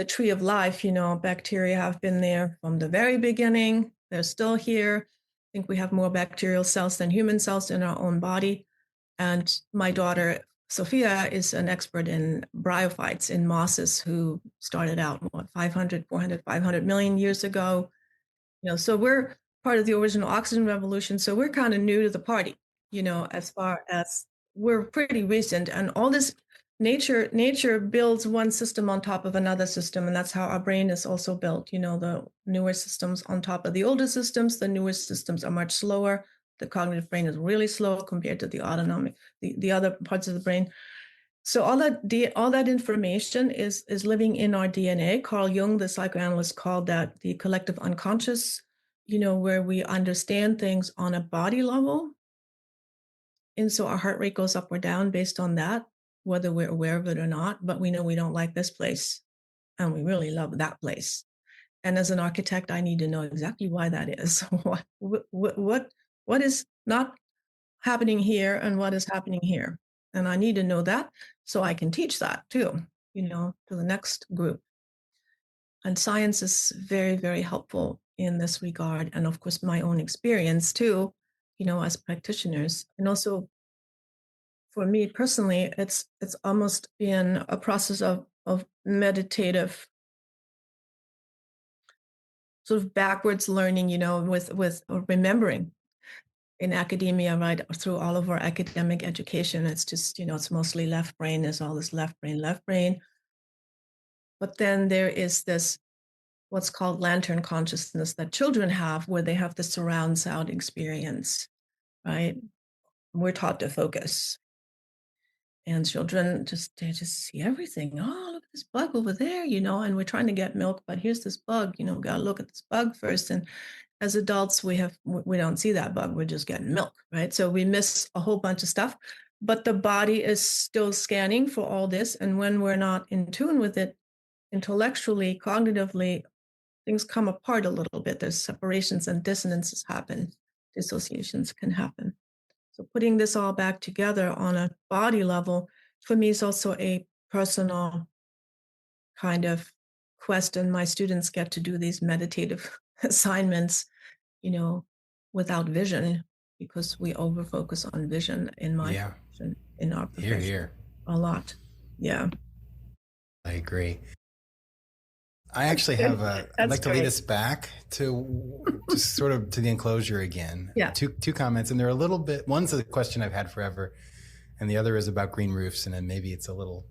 tree of life, bacteria have been there from the very beginning. They're still here. I think we have more bacterial cells than human cells in our own body. And my daughter, Sophia, is an expert in bryophytes, in mosses, who started out, 500, 400, 500 million years ago. So we're part of the original oxygen revolution. So we're kind of new to the party, as far as we're pretty recent. And all this nature builds one system on top of another system. And that's how our brain is also built. The newer systems on top of the older systems. The newer systems are much slower. The cognitive brain is really slow compared to the autonomic, the other parts of the brain. So all that information is living in our DNA. Carl Jung, the psychoanalyst, called that the collective unconscious, where we understand things on a body level. And so our heart rate goes up or down based on that, whether we're aware of it or not. But we know we don't like this place, and we really love that place. And as an architect, I need to know exactly why that is. What is not happening here and what is happening here. And I need to know that so I can teach that too, to the next group. And science is very, very helpful in this regard. And of course, my own experience too, as practitioners. And also for me personally, it's almost been a process of meditative sort of backwards learning, with remembering. In academia, right, through all of our academic education, it's just, it's mostly left brain. There's all this left brain. But then there is this, what's called lantern consciousness, that children have, where they have the surround sound experience, right? We're taught to focus. And children they just see everything. Oh, look at this bug over there, and we're trying to get milk, but here's this bug, we gotta look at this bug first. And as adults, we don't see that bug. We're just getting milk, right? So we miss a whole bunch of stuff, but the body is still scanning for all this. And when we're not in tune with it intellectually, cognitively, things come apart a little bit. There's separations and dissonances happen. Dissociations can happen. So putting this all back together on a body level, for me, is also a personal kind of quest. And my students get to do these meditative assignments, without vision, because we over focus on vision in my profession, in our profession. Here. A lot. Yeah. I agree. I actually have I'd like to lead us back to just sort of to the enclosure again. Yeah. Two comments, and they're a little bit, one's a question I've had forever, and the other is about green roofs, and then maybe it's a little,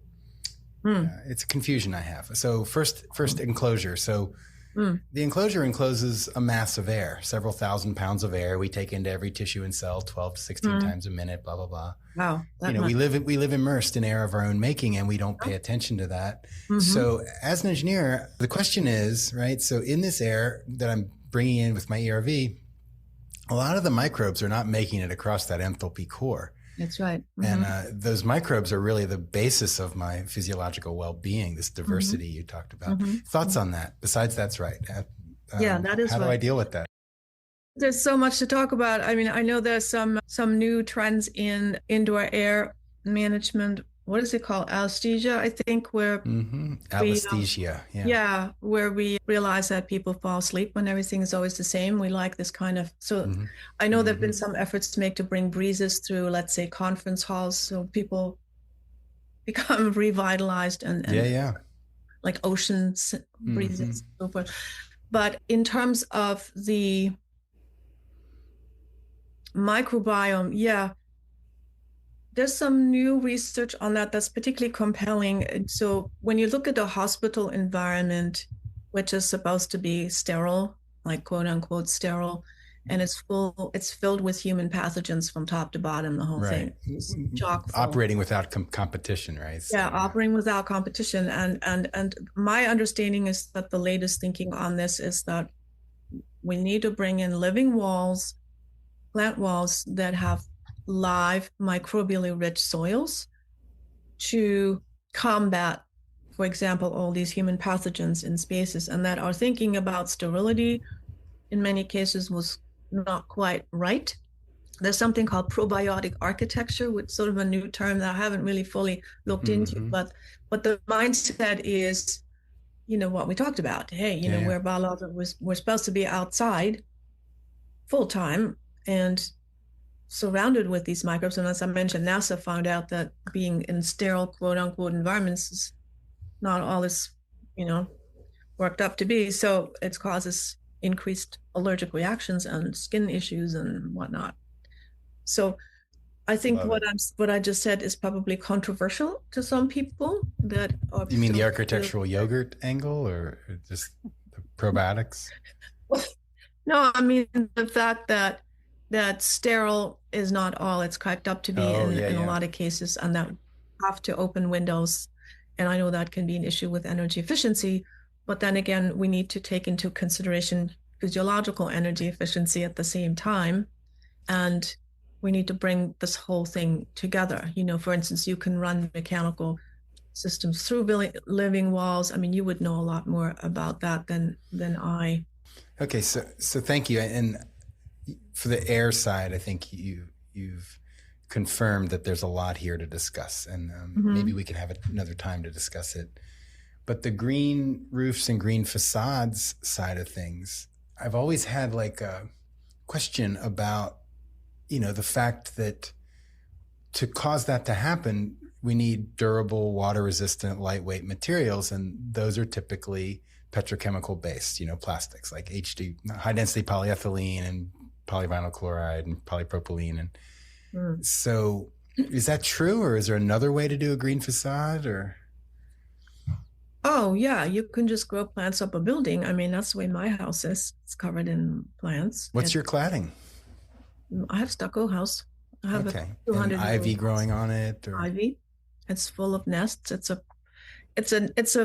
it's a confusion I have. So first enclosure. So the enclosure encloses a mass of air, several thousand pounds of air we take into every tissue and cell 12 to 16 times a minute, blah, blah, blah. Wow. We live immersed in air of our own making, and we don't pay attention to that. So as an engineer, the question is, right, so in this air that I'm bringing in with my ERV, a lot of the microbes are not making it across that enthalpy core. That's right. And those microbes are really the basis of my physiological well-being, this diversity you talked about. Thoughts on that? Besides, that's right. Yeah, that is how do I deal with that? There's so much to talk about. I mean, I know there's some new trends in indoor air management. What is it called? Anesthesia, I think, where Anesthesia, where we realize that people fall asleep when everything is always the same. We like this kind of, I know there've been some efforts to bring breezes through, let's say, conference halls, so people become revitalized and like ocean breezes and so forth. But in terms of the microbiome, there's some new research on that's particularly compelling. So when you look at the hospital environment, which is supposed to be sterile, like quote unquote sterile, and it's filled with human pathogens from top to bottom, the whole thing. It's chock full. Operating without competition, right? So, operating without competition. And my understanding is that the latest thinking on this is that we need to bring in living walls, plant walls that have live microbially rich soils to combat, for example, all these human pathogens in spaces, and that our thinking about sterility in many cases was not quite right. There's something called probiotic architecture, which is sort of a new term that I haven't really fully looked into, but the mindset is, what we talked about. Hey, we're biological, we're supposed to be outside full time and surrounded with these microbes. And as I mentioned, NASA found out that being in sterile, quote unquote, environments is not all it's, worked up to be. So it causes increased allergic reactions and skin issues and whatnot. So I think what I just said is probably controversial to some people. That you mean the architectural yogurt angle, or just the probiotics? No, I mean the fact that sterile is not all it's cracked up to be in a lot of cases, and that we have to open windows. And I know that can be an issue with energy efficiency, but then again, we need to take into consideration physiological energy efficiency at the same time. And we need to bring this whole thing together. For instance, you can run mechanical systems through living walls. I mean, you would know a lot more about that than I. Okay, so thank you. And for the air side, I think you've confirmed that there's a lot here to discuss, and maybe we can have another time to discuss it. But the green roofs and green facades side of things, I've always had like a question about, the fact that to cause that to happen, we need durable, water-resistant, lightweight materials, and those are typically petrochemical based, plastics like high-density polyethylene and polyvinyl chloride and polypropylene. And so is that true, or is there another way to do a green facade, or? Oh, yeah. You can just grow plants up a building. I mean, that's the way my house is. It's covered in plants. What's your cladding? I have stucco house. I have a 200 ivy growing on it, or? Ivy. It's full of nests. It's a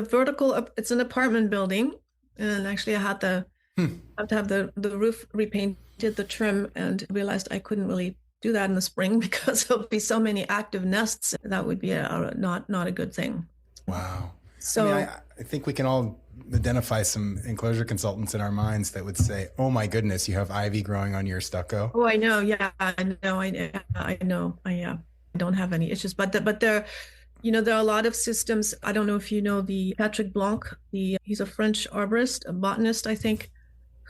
vertical, it's an apartment building. And actually I had the I have to have the roof repainted, the trim, and realized I couldn't really do that in the spring because there'll be so many active nests. That would be not a good thing. Wow. So I think we can all identify some enclosure consultants in our minds that would say, "Oh my goodness, you have ivy growing on your stucco." Oh, I know. Yeah, I know. I know. I don't have any issues, but there, there are a lot of systems. I don't know if you know the Patrick Blanc. He's a French arborist, a botanist, I think,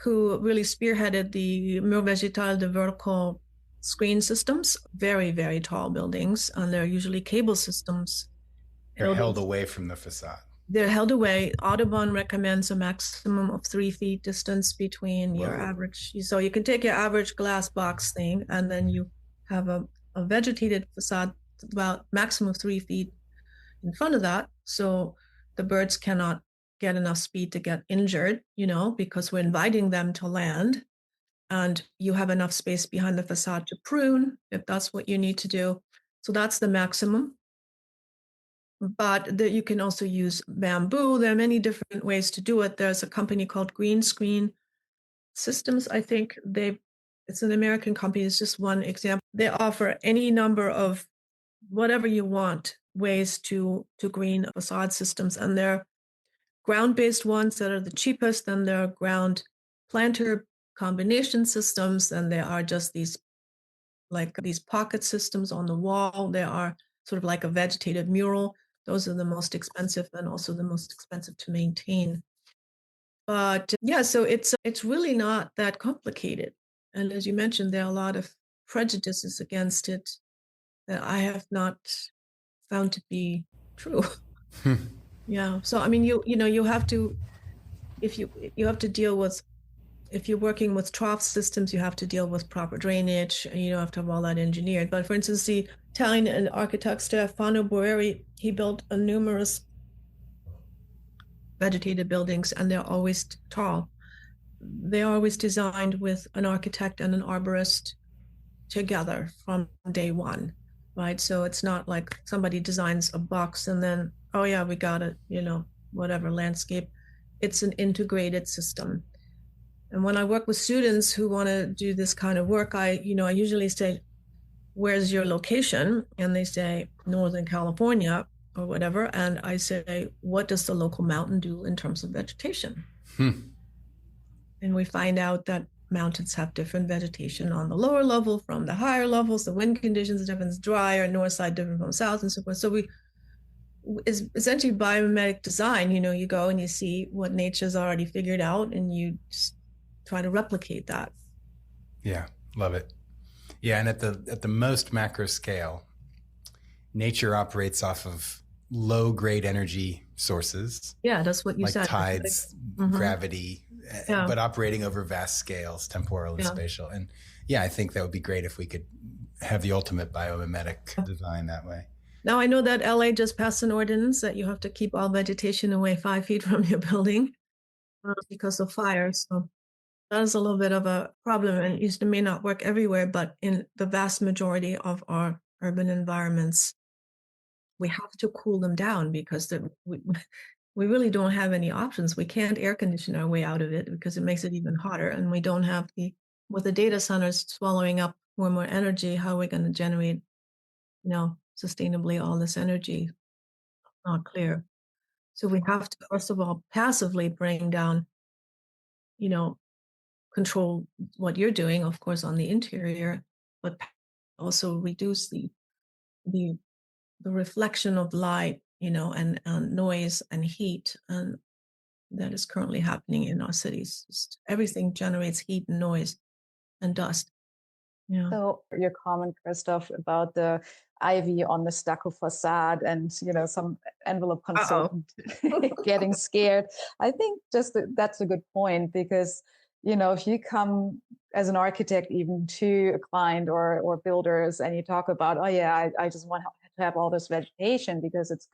who really spearheaded the mur végétal, the vertical screen systems. Very, very tall buildings, and they're usually cable systems. They're held away from the facade. They're held away. Audubon recommends a maximum of 3 feet distance between your average. So you can take your average glass box thing, and then you have a vegetated facade about maximum of 3 feet in front of that. So the birds cannot get enough speed to get injured, because we're inviting them to land. And you have enough space behind the facade to prune if that's what you need to do. So that's the maximum. But you can also use bamboo. There are many different ways to do it. There's a company called Green Screen Systems. I think it's an American company. It's just one example. They offer any number of whatever you want ways to green facade systems. And they're ground-based ones that are the cheapest. Then there are ground planter combination systems. And there are just these pocket systems on the wall. There are sort of like a vegetated mural. Those are the most expensive and also the most expensive to maintain. But yeah, so it's really not that complicated. And as you mentioned, there are a lot of prejudices against it that I have not found to be true. Yeah. So I mean, you have to, if you have to deal with, if you're working with trough systems, you have to deal with proper drainage, and you don't have to have all that engineered. But for instance, the Italian architect Stefano Boeri, he built numerous vegetated buildings, and they're always tall. They're always designed with an architect and an arborist together from day one, right? So it's not like somebody designs a box and then, oh yeah, we got it, whatever landscape. It's an integrated system. And when I work with students who want to do this kind of work, I usually say, where's your location? And they say, Northern California or whatever. And I say, what does the local mountain do in terms of vegetation? And we find out that mountains have different vegetation on the lower level from the higher levels. The wind conditions are different, it's drier, north side different from south, and so forth. So it's essentially biomimetic design. You go and you see what nature's already figured out, and you just try to replicate that. Yeah, love it. Yeah, and at the most macro scale, nature operates off of low grade energy sources. Yeah, that's what you said. Like tides, gravity, but operating over vast scales, temporal and spatial. And yeah, I think that would be great if we could have the ultimate biomimetic design that way. Now I know that LA just passed an ordinance that you have to keep all vegetation away 5 feet from your building because of fires. So that is a little bit of a problem, and it may not work everywhere, but in the vast majority of our urban environments, we have to cool them down because we really don't have any options. We can't air condition our way out of it because it makes it even hotter, and we don't have with the data centers swallowing up more and more energy, how are we going to generate, sustainably all this energy? Not clear. So we have to, first of all, passively bring down, control what you're doing, of course, on the interior, but also reduce the reflection of light, and noise and heat, and that is currently happening in our cities. Just everything generates heat and noise and dust. Yeah. So your comment, Kristof, about the ivy on the stucco facade and some envelope consultant getting scared. I think that's a good point, because if you come as an architect even to a client or builders and you talk about, oh yeah, I just want to have all this vegetation because it's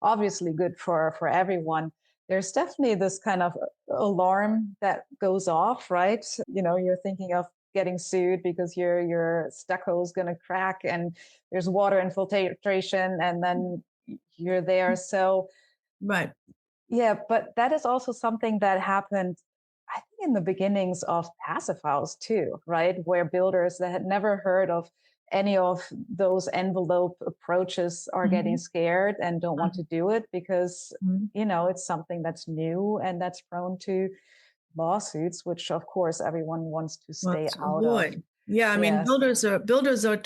obviously good for everyone. There's definitely this kind of alarm that goes off, right? You're thinking of getting sued because your stucco is going to crack and there's water infiltration and then you're there. So right. Yeah, but that is also something that happened I think in the beginnings of passive house too, right? Where builders that had never heard of any of those envelope approaches are getting scared and don't want to do it because, it's something that's new and that's prone to lawsuits, which of course everyone wants to stay out of. Yeah, I mean, Yes. builders are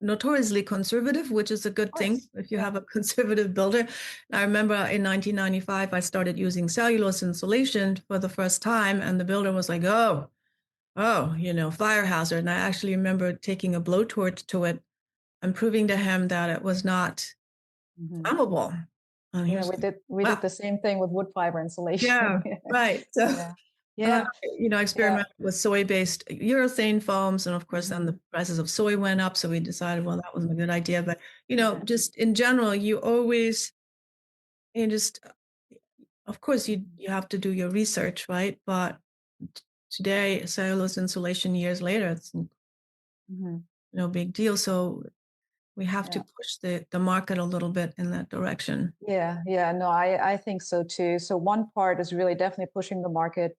notoriously conservative, which is a good thing if you have a conservative builder. I remember in 1995, I started using cellulose insulation for the first time, and the builder was like, oh, fire hazard. And I actually remember taking a blowtorch to it and proving to him that it was not flammable. And he was we did the same thing with wood fiber insulation. Yeah, right. So yeah. experimented with soy-based urethane foams, and of course, then the prices of soy went up. So we decided, well, that wasn't a good idea. But just in general, of course, you have to do your research, right? But today, cellulose insulation years later, it's no big deal. So we have to push the market a little bit in that direction. Yeah, no, I think so too. So one part is really definitely pushing the market,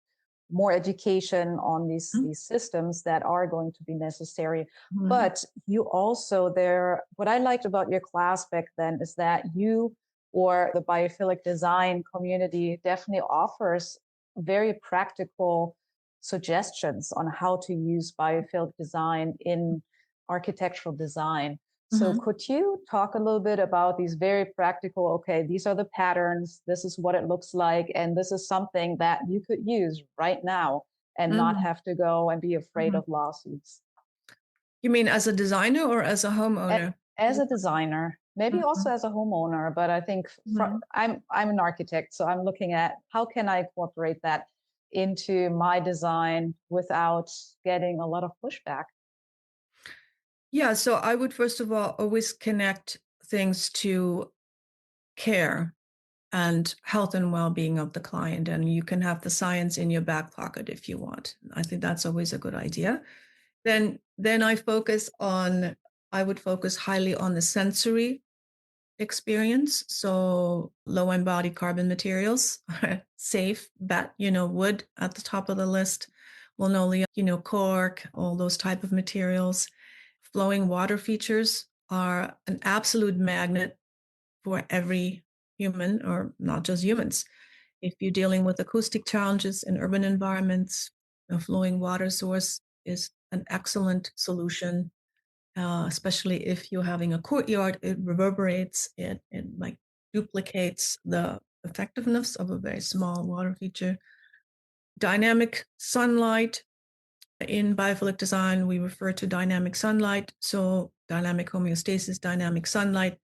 more education on these systems that are going to be necessary. But you also what I liked about your class back then is that you or the Biophilic Design community definitely offers very practical suggestions on how to use biophilic design in architectural design. So could you talk a little bit about these very practical, okay, these are the patterns, this is what it looks like, and this is something that you could use right now and not have to go and be afraid of lawsuits? You mean as a designer or as a homeowner? As a designer, maybe also as a homeowner, but I think I'm an architect, so I'm looking at how can I incorporate that into my design without getting a lot of pushback. Yeah, so I would first of all always connect things to care and health and well-being of the client, and you can have the science in your back pocket if you want. I think that's always a good idea. Then I would focus highly on the sensory experience. So low embodied carbon materials, safe, wood at the top of the list, linoleum, cork, all those type of materials. Flowing water features are an absolute magnet for every human, or not just humans. If you're dealing with acoustic challenges in urban environments, a flowing water source is an excellent solution, especially if you're having a courtyard. It reverberates, it like duplicates the effectiveness of a very small water feature. Dynamic sunlight. In biophilic design, we refer to dynamic sunlight. So dynamic homeostasis, dynamic sunlight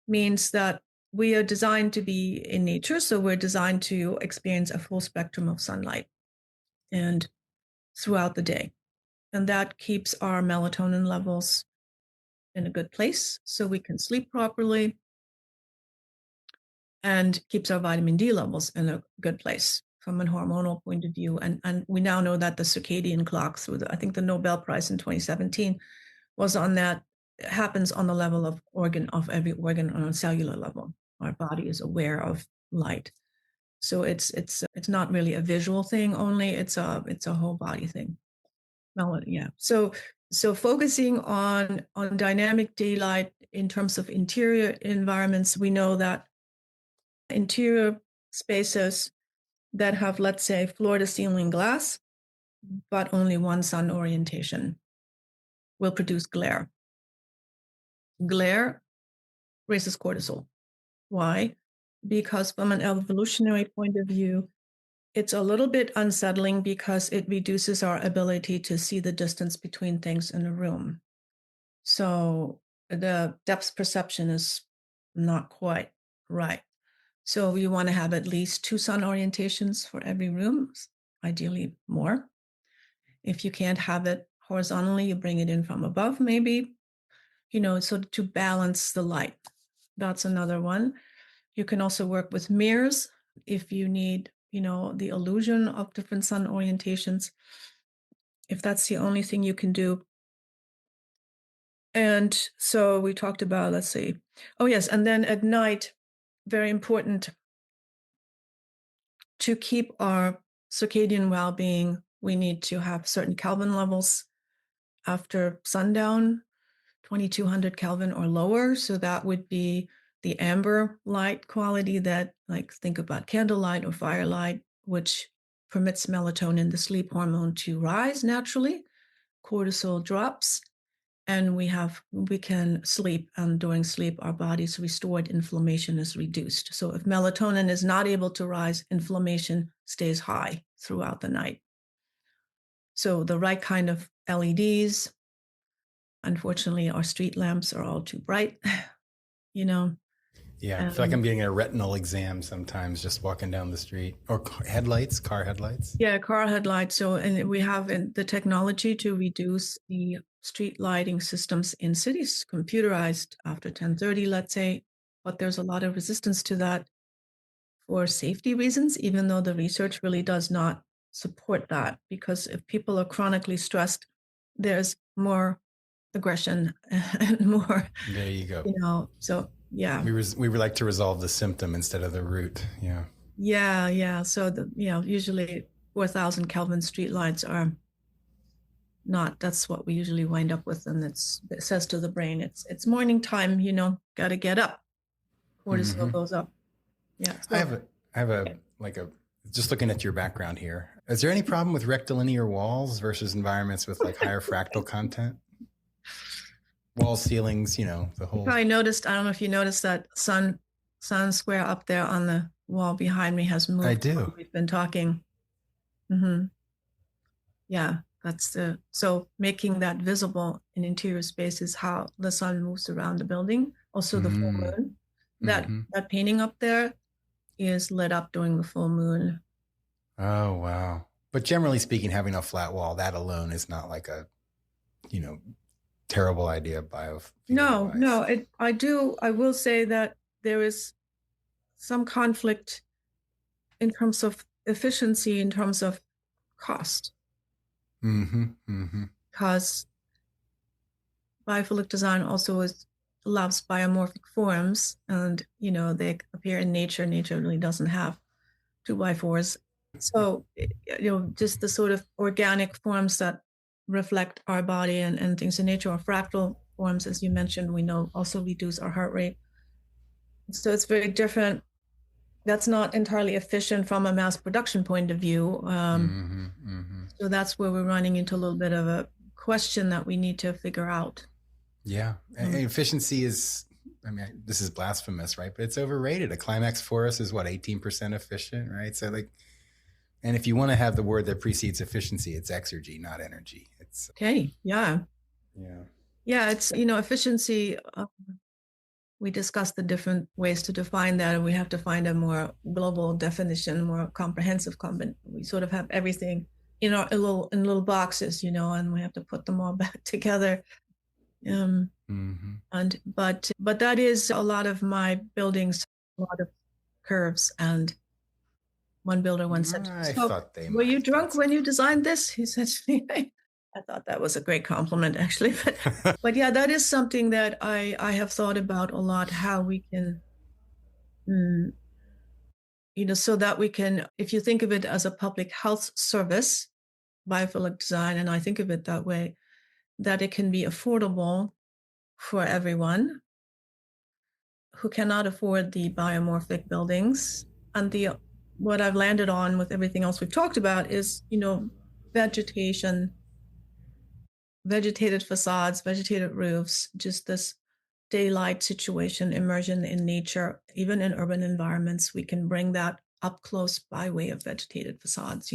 means that we are designed to be in nature. So we're designed to experience a full spectrum of sunlight and throughout the day. And that keeps our melatonin levels in a good place so we can sleep properly, and keeps our vitamin D levels in a good place from a hormonal point of view. And we now know that the circadian clock, I think the Nobel Prize in 2017 was on that. It happens on the level of every organ on a cellular level. Our body is aware of light. So it's not really a visual thing only, it's a whole body thing. Yeah. So focusing on dynamic daylight in terms of interior environments, we know that interior spaces that have, let's say, floor to ceiling glass, but only one sun orientation, will produce glare. Glare raises cortisol. Why? Because from an evolutionary point of view, it's a little bit unsettling because it reduces our ability to see the distance between things in a room. So the depth perception is not quite right. So you want to have at least 2 sun orientations for every room, ideally more. If you can't have it horizontally, you bring it in from above, maybe, so to balance the light. That's another one. You can also work with mirrors if you need, the illusion of different sun orientations, if that's the only thing you can do. And so we talked about, let's see. Oh, yes. And then at night, very important to keep our circadian well-being, we need to have certain Kelvin levels after sundown, 2200 Kelvin or lower. So that would be the amber light quality that, like, think about candlelight or firelight, which permits melatonin, the sleep hormone, to rise naturally. Cortisol drops, and we can sleep, and during sleep our body's restored inflammation is reduced. So if melatonin is not able to rise, inflammation stays high throughout the night. So the right kind of LEDs, unfortunately our street lamps are all too bright, you know. Yeah, I feel like I'm getting a retinal exam sometimes just walking down the street. Or car headlights. Yeah, car headlights. So, and we have the technology to reduce the street lighting systems in cities, computerized after 10:30, let's say. But there's a lot of resistance to that for safety reasons, even though the research really does not support that. Because if people are chronically stressed, there's more aggression and more, There you go. you know, so yeah. We would like to resolve the symptom instead of the root. Yeah. Yeah. So usually 4,000 Kelvin streetlights are not. That's what we usually wind up with, and it says to the brain, it's morning time. Got to get up. Cortisol goes up. Yeah. So, I have a just looking at your background here. Is there any problem with rectilinear walls versus environments with like higher fractal content? Wall ceilings, the whole. I noticed. I don't know if you noticed that sun square up there on the wall behind me has moved. I do. We've been talking. Yeah, so making that visible in interior space is how the sun moves around the building. Also, the full moon. That painting up there is lit up during the full moon. Oh wow! But generally speaking, having a flat wall, that alone is not like a, terrible idea. No. I will say that there is some conflict in terms of efficiency, in terms of cost. Because Biophilic Design also loves biomorphic forms, and they appear in nature. Nature really doesn't have 2x4s. So just the sort of organic forms that reflect our body and things in nature, or fractal forms, as you mentioned, we know also reduce our heart rate. So it's very different. That's not entirely efficient from a mass production point of view. So that's where we're running into a little bit of a question that we need to figure out. Yeah. And efficiency is, this is blasphemous, right? But it's overrated. A climax forest is 18% efficient, right? So and if you want to have the word that precedes efficiency, it's exergy, not energy. It's okay. Yeah. It's, efficiency. We discussed the different ways to define that, and we have to find a more global definition, more comprehensive. We sort of have everything in little boxes, and we have to put them all back together. But that is a lot of my buildings, a lot of curves. And one builder once said, "Were you drunk when you designed this?" He said to me. I thought that was a great compliment, actually. But yeah, that is something that I have thought about a lot, how we can, so that we can, if you think of it as a public health service, Biophilic Design, and I think of it that way, that it can be affordable for everyone who cannot afford the biomorphic buildings. And what I've landed on with everything else we've talked about is, vegetation, vegetated facades, vegetated roofs, just this daylight situation, immersion in nature. Even in urban environments, we can bring that up close by way of vegetated facades,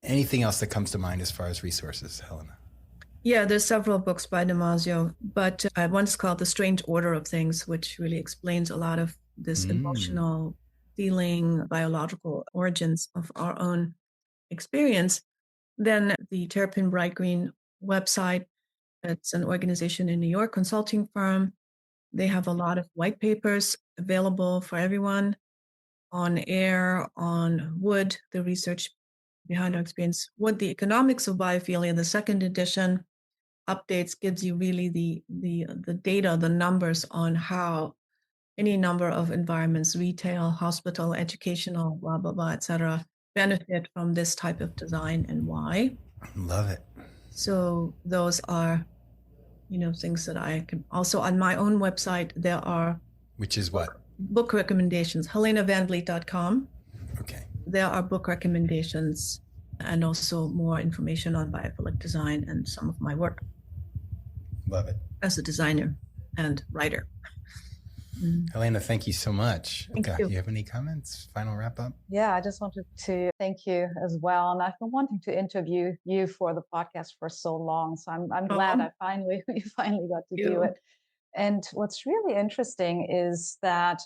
Anything else that comes to mind as far as resources, Helena? Yeah, there's several books by Damasio, but one is called The Strange Order of Things, which really explains a lot of this emotional feeling, biological origins of our own experience. Then the Terrapin Bright Green website, it's an organization in New York, consulting firm. They have a lot of white papers available for everyone on air, on wood, the research behind our experience, wood, the economics of biophilia, the second edition. updates gives you really the data, the numbers on how any number of environments, retail, hospital, educational, blah, blah, blah, et cetera, benefit from this type of design and why. Love it. So those are, things that I can also on my own website, there are. Which is what? Book recommendations, helenavanvliet.com. Okay. There are book recommendations and also more information on biophilic design and some of my work. Love it. As a designer and writer. Helena, thank you so much. Thank Ilka, you. do you have any comments? Final wrap up? Yeah, I just wanted to thank you as well. And I've been wanting to interview you for the podcast for so long. So I'm glad we finally got to do it. And what's really interesting is that,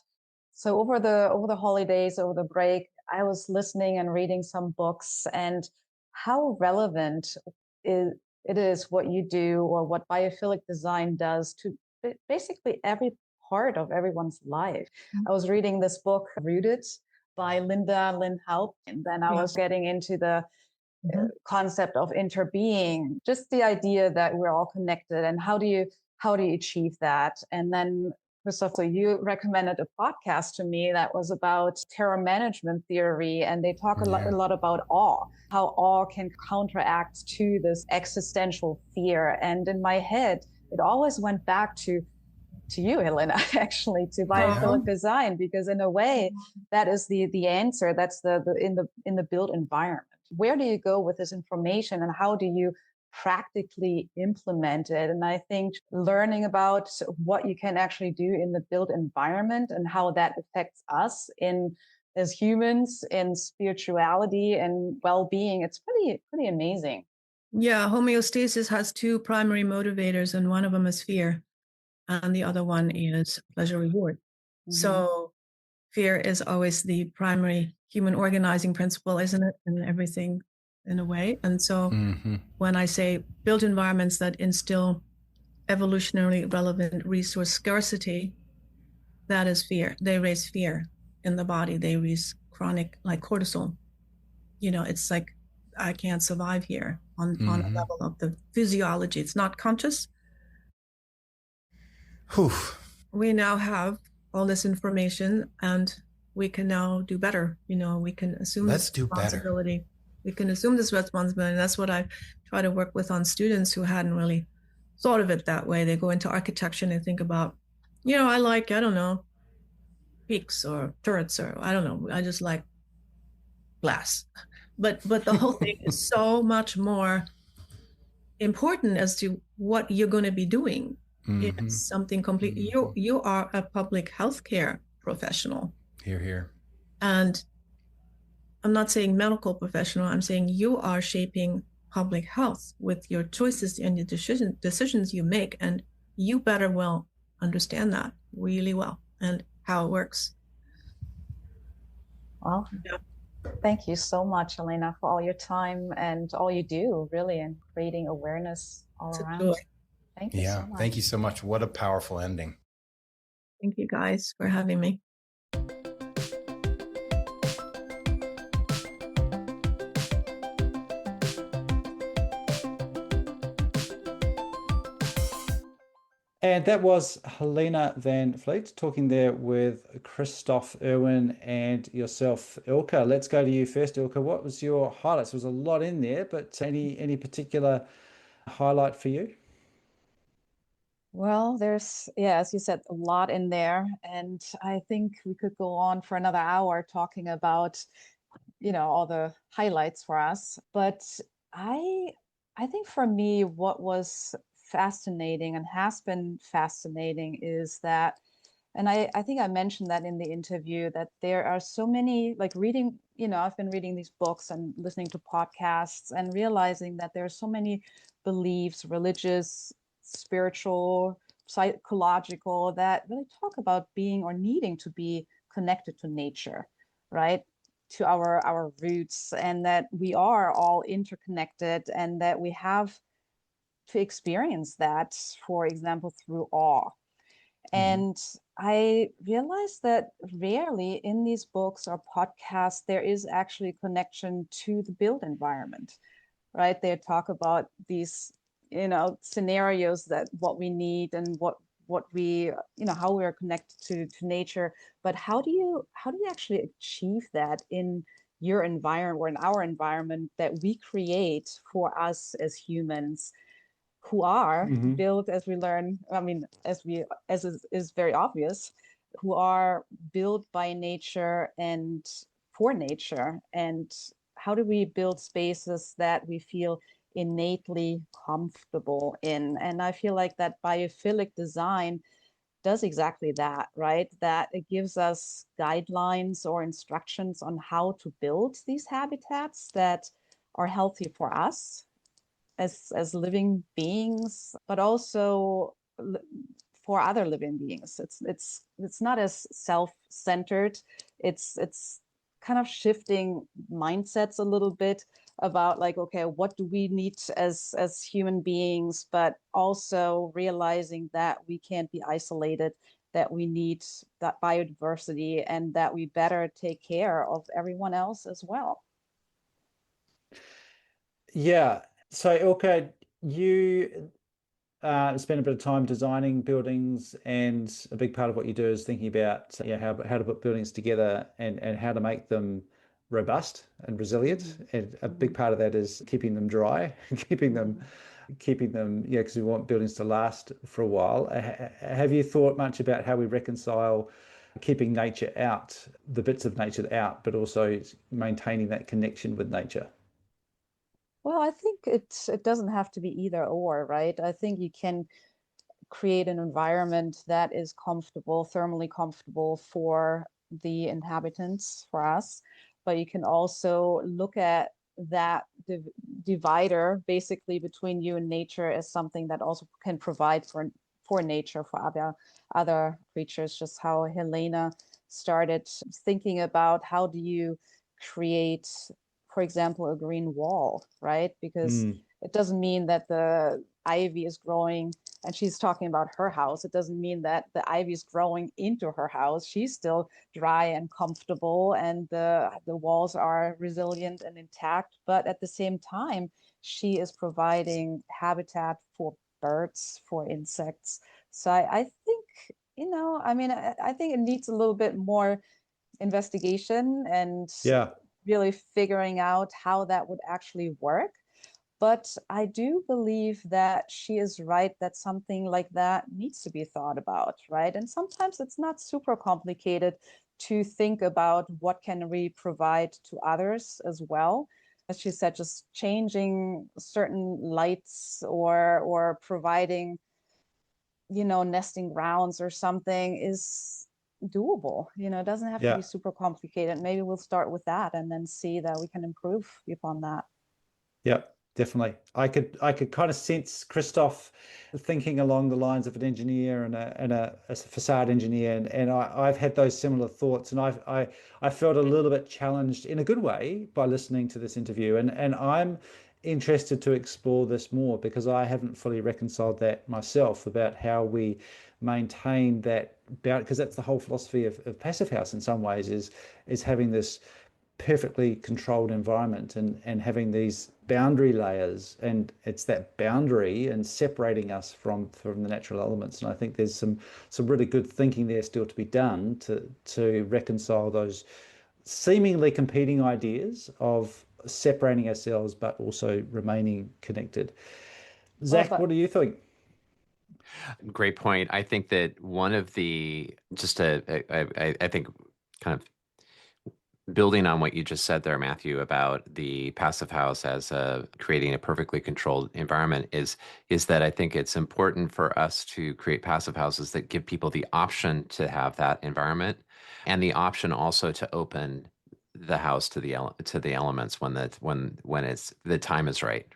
so over the holidays, over the break, I was listening and reading some books, and how relevant it is what you do or what biophilic design does to basically every part of everyone's life. I was reading this book, Rooted, by Linda Lynn Halp, and then I was getting into the concept of interbeing, just the idea that we're all connected, and how do you achieve that? And then Kristof, so you recommended a podcast to me that was about terror management theory, and they talk a lot about awe, how awe can counteract to this existential fear. And in my head, it always went back to you, Helena, actually, to biophilic design, because in a way, that is the answer. That's in the built environment. Where do you go with this information, and how do you practically implement it? And I think learning about what you can actually do in the built environment and how that affects us as humans in spirituality and well-being, it's pretty amazing. Yeah, homeostasis has two primary motivators, and one of them is fear, and the other one is pleasure reward. So fear is always the primary human organizing principle, isn't it? In everything, in a way. And so when I say built environments that instill evolutionarily relevant resource scarcity, that is fear. They raise fear in the body. They raise chronic, like cortisol. It's like, I can't survive here on a level of the physiology. It's not conscious. We now have all this information, and we can now do better. We can assume this responsibility. We can assume this responsibility. That's what I try to work with on students who hadn't really thought of it that way. They go into architecture and they think about, I don't know, peaks or turrets, or I don't know, I just like glass. But the whole thing is so much more important as to what you're going to be doing. It's something completely. You are a public healthcare professional. Here. And I'm not saying medical professional. I'm saying you are shaping public health with your choices and your decisions you make, and you better well understand that really well and how it works. Well, thank you so much, Helena, for all your time and all you do, really, in creating awareness all around. Thank you so much. Thank you so much. What a powerful ending. Thank you guys for having me. And that was Helena van Vliet talking there with Kristof, Irwin, and yourself, Ilka. Let's go to you first, Ilka. What was your highlights? There was a lot in there, but any particular highlight for you? Well, there's, as you said, a lot in there. And I think we could go on for another hour talking about, all the highlights for us. But I think for me, what was fascinating and has been fascinating is that, and I think I mentioned that in the interview, that there are so many, like reading, I've been reading these books and listening to podcasts and realizing that there are so many beliefs, religious, spiritual, psychological, that really talk about being or needing to be connected to nature, right? To our roots, and that we are all interconnected, and that we have to experience that, for example, through awe. And I realized that rarely in these books or podcasts, there is actually a connection to the built environment, right? They talk about these scenarios that what we need and what we, how we are connected to nature. But how do you actually achieve that in your environment or in our environment that we create for us as humans, who are built, as we learn, as is very obvious, who are built by nature and for nature? And how do we build spaces that we feel innately comfortable in? And I feel like that biophilic design does exactly that, right? That it gives us guidelines or instructions on how to build these habitats that are healthy for us as living beings, but also for other living beings. It's not as self-centered. It's kind of shifting mindsets a little bit about like, okay, what do we need as human beings, but also realizing that we can't be isolated, that we need that biodiversity, and that we better take care of everyone else as well. Yeah. So Ilka, you spend a bit of time designing buildings, and a big part of what you do is thinking about how to put buildings together and how to make them robust and resilient. And a big part of that is keeping them dry, keeping them, because we want buildings to last for a while. Have you thought much about how we reconcile keeping nature out, the bits of nature out, but also maintaining that connection with nature? Well, I think it doesn't have to be either or, right? I think you can create an environment that is comfortable, thermally comfortable for the inhabitants, for us, but you can also look at that divider basically between you and nature as something that also can provide for nature, for other creatures. Just how Helena started thinking about how do you create, for example, a green wall, right? Because it doesn't mean that the ivy is growing, and she's talking about her house. It doesn't mean that the ivy is growing into her house. She's still dry and comfortable, and the walls are resilient and intact. But at the same time, she is providing habitat for birds, for insects. So I think, I think it needs a little bit more investigation and really figuring out how that would actually work. But I do believe that she is right that something like that needs to be thought about, right? And sometimes it's not super complicated to think about what can we provide to others as well. As she said, just changing certain lights or providing, nesting grounds or something is doable. It doesn't have to be super complicated. Maybe we'll start with that and then see that we can improve upon that. Yeah, definitely. I could kind of sense Kristof thinking along the lines of an engineer and a facade engineer, and I've had those similar thoughts, and I felt a little bit challenged in a good way by listening to this interview, and I'm interested to explore this more because I haven't fully reconciled that myself about how we maintain that boundary, because that's the whole philosophy of Passive House in some ways is having this perfectly controlled environment and having these boundary layers, and it's that boundary and separating us from the natural elements. And I think there's some really good thinking there still to be done to reconcile those seemingly competing ideas of separating ourselves but also remaining connected. Zach, what do you think? Great point. I think that one of the I think kind of building on what you just said there, Matthew, about the passive house as creating a perfectly controlled environment is that I think it's important for us to create passive houses that give people the option to have that environment, and the option also to open the house to the elements when it's the time is right.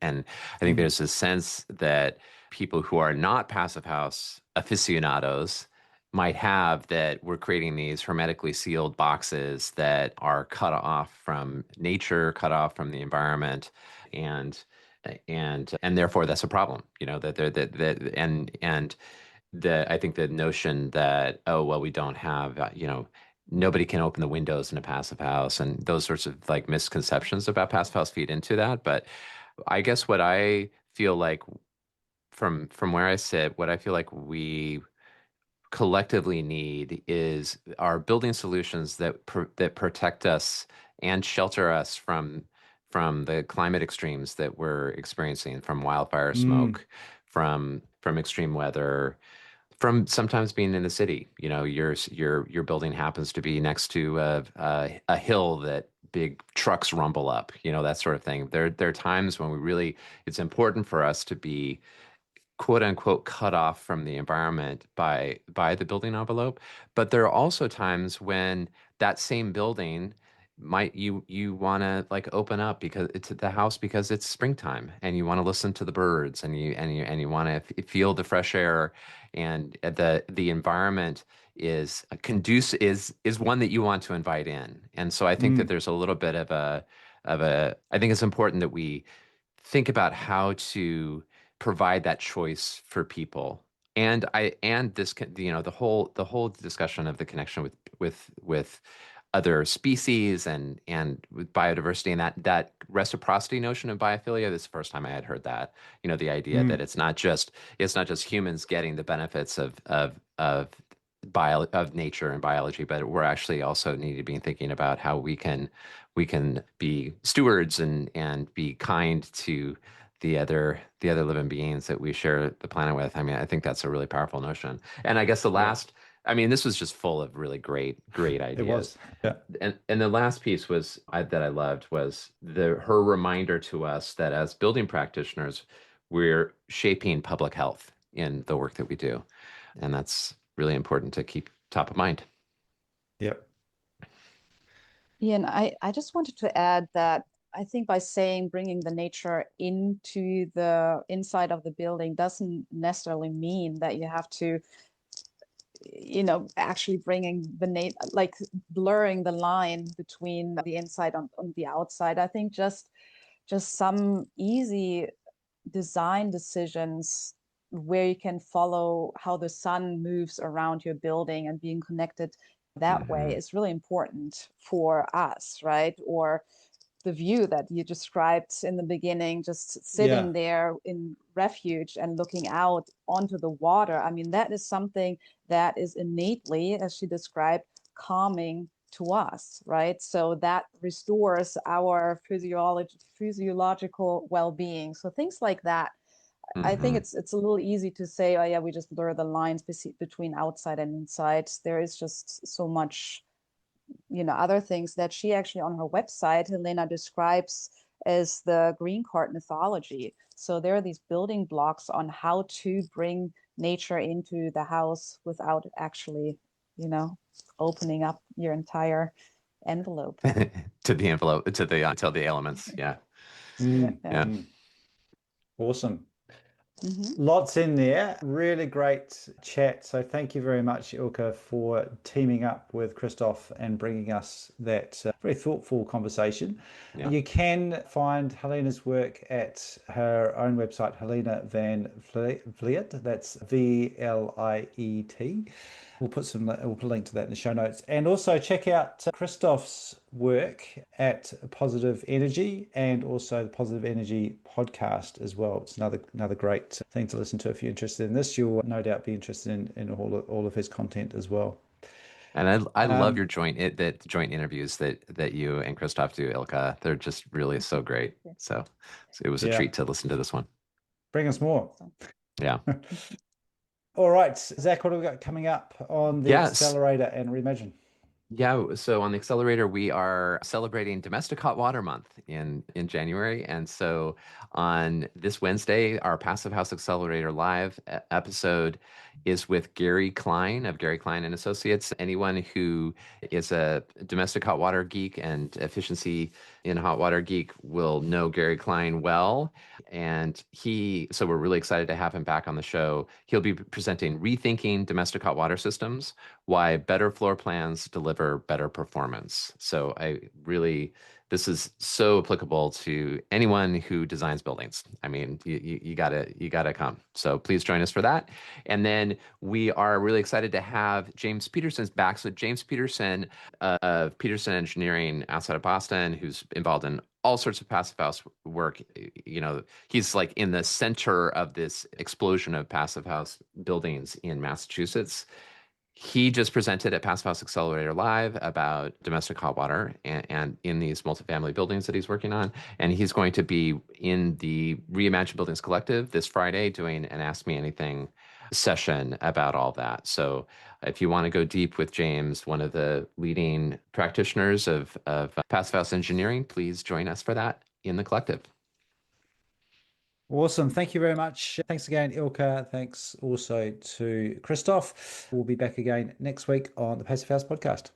And I think there's a sense that people who are not passive house aficionados might have, that we're creating these hermetically sealed boxes that are cut off from nature, cut off from the environment, and therefore that's a problem. I think the notion that, oh well, we don't have nobody can open the windows in a passive house, and those sorts of like misconceptions about passive house feed into that. But I guess what I feel like from where I sit, what I feel like we collectively need are building solutions that protect us and shelter us from the climate extremes that we're experiencing, from wildfire smoke, from extreme weather, from sometimes being in the city. You know, your building happens to be next to a hill that big trucks rumble up, you know, that sort of thing. There are times when it's important for us to be quote unquote cut off from the environment by the building envelope. But there are also times when that same building you want to like open up because it's the house because it's springtime and you want to listen to the birds and you want to feel the fresh air, and the environment is is one that you want to invite in. And so I think that there's a little bit of I think it's important that we think about how to provide that choice for people. And this can, you know, the whole discussion of the connection with other species and with biodiversity, and that reciprocity notion of biophilia. This is the first time I had heard that. You know, the idea that it's not just humans getting the benefits of nature and biology, but we're actually also need to be thinking about how we can be stewards and be kind to the other living beings that we share the planet with. I mean, I think that's a really powerful notion. And I guess this was just full of really great ideas. It was. Yeah. And the last piece that I loved was her reminder to us that as building practitioners, we're shaping public health in the work that we do. And that's really important to keep top of mind. Yep. Yeah, and I just wanted to add that I think by saying bringing the nature into the inside of the building doesn't necessarily mean that you have to, you know, actually bringing like blurring the line between the inside on the outside. I think just some easy design decisions where you can follow how the sun moves around your building and being connected that way is really important for us, right? Or the view that you described in the beginning, just sitting there in refuge and looking out onto the water. I mean, that is something that is innately, as she described, calming to us, right? So that restores our physiological well-being. So things like that. I think it's a little easy to say, oh yeah, we just blur the lines between outside and inside. There is just so much, you know, other things that she actually on her website, Helena, describes as the green card mythology. So there are these building blocks on how to bring nature into the house without actually, you know, opening up your entire envelope. To the envelope, to the elements. Yeah. Yeah. Awesome. Lots in there. Really great chat. So thank you very much, Ilka, for teaming up with Kristof and bringing us that very thoughtful conversation. Yeah. You can find Helena's work at her own website, Helena van Vliet. That's Vliet. We'll put a link to that in the show notes. And also check out Kristof's work at Positive Energy and also the Positive Energy podcast as well. It's another great thing to listen to if you're interested in this. You'll no doubt be interested in all of his content as well. And I love your joint interviews that you and Kristof do, Ilka. They're just really so great. So it was a treat to listen to this one. Bring us more. Yeah. All right, Zach, what have we got coming up on the Accelerator and Reimagine? Yeah, so on the Accelerator, we are celebrating Domestic Hot Water Month in January. And so on this Wednesday, our Passive House Accelerator live episode is with Gary Klein of Gary Klein and Associates. Anyone who is a domestic hot water geek and efficiency in hot water geek will know Gary Klein well. And so we're really excited to have him back on the show. He'll be presenting Rethinking Domestic Hot Water Systems, Why Better Floor Plans Deliver Better Performance. So this is so applicable to anyone who designs buildings. I mean, you gotta come. So please join us for that. And then we are really excited to have James Peterson's back. So James Peterson of Peterson Engineering outside of Boston, who's involved in all sorts of passive house work. You know, he's like in the center of this explosion of passive house buildings in Massachusetts. He just presented at Passive House Accelerator Live about domestic hot water and in these multifamily buildings that he's working on. And he's going to be in the Reimagine Buildings Collective this Friday doing an Ask Me Anything session about all that. So if you want to go deep with James, one of the leading practitioners of passive house engineering, please join us for that in the collective. Awesome. Thank you very much. Thanks again, Ilka. Thanks also to Kristof. We'll be back again next week on the Passive House Podcast.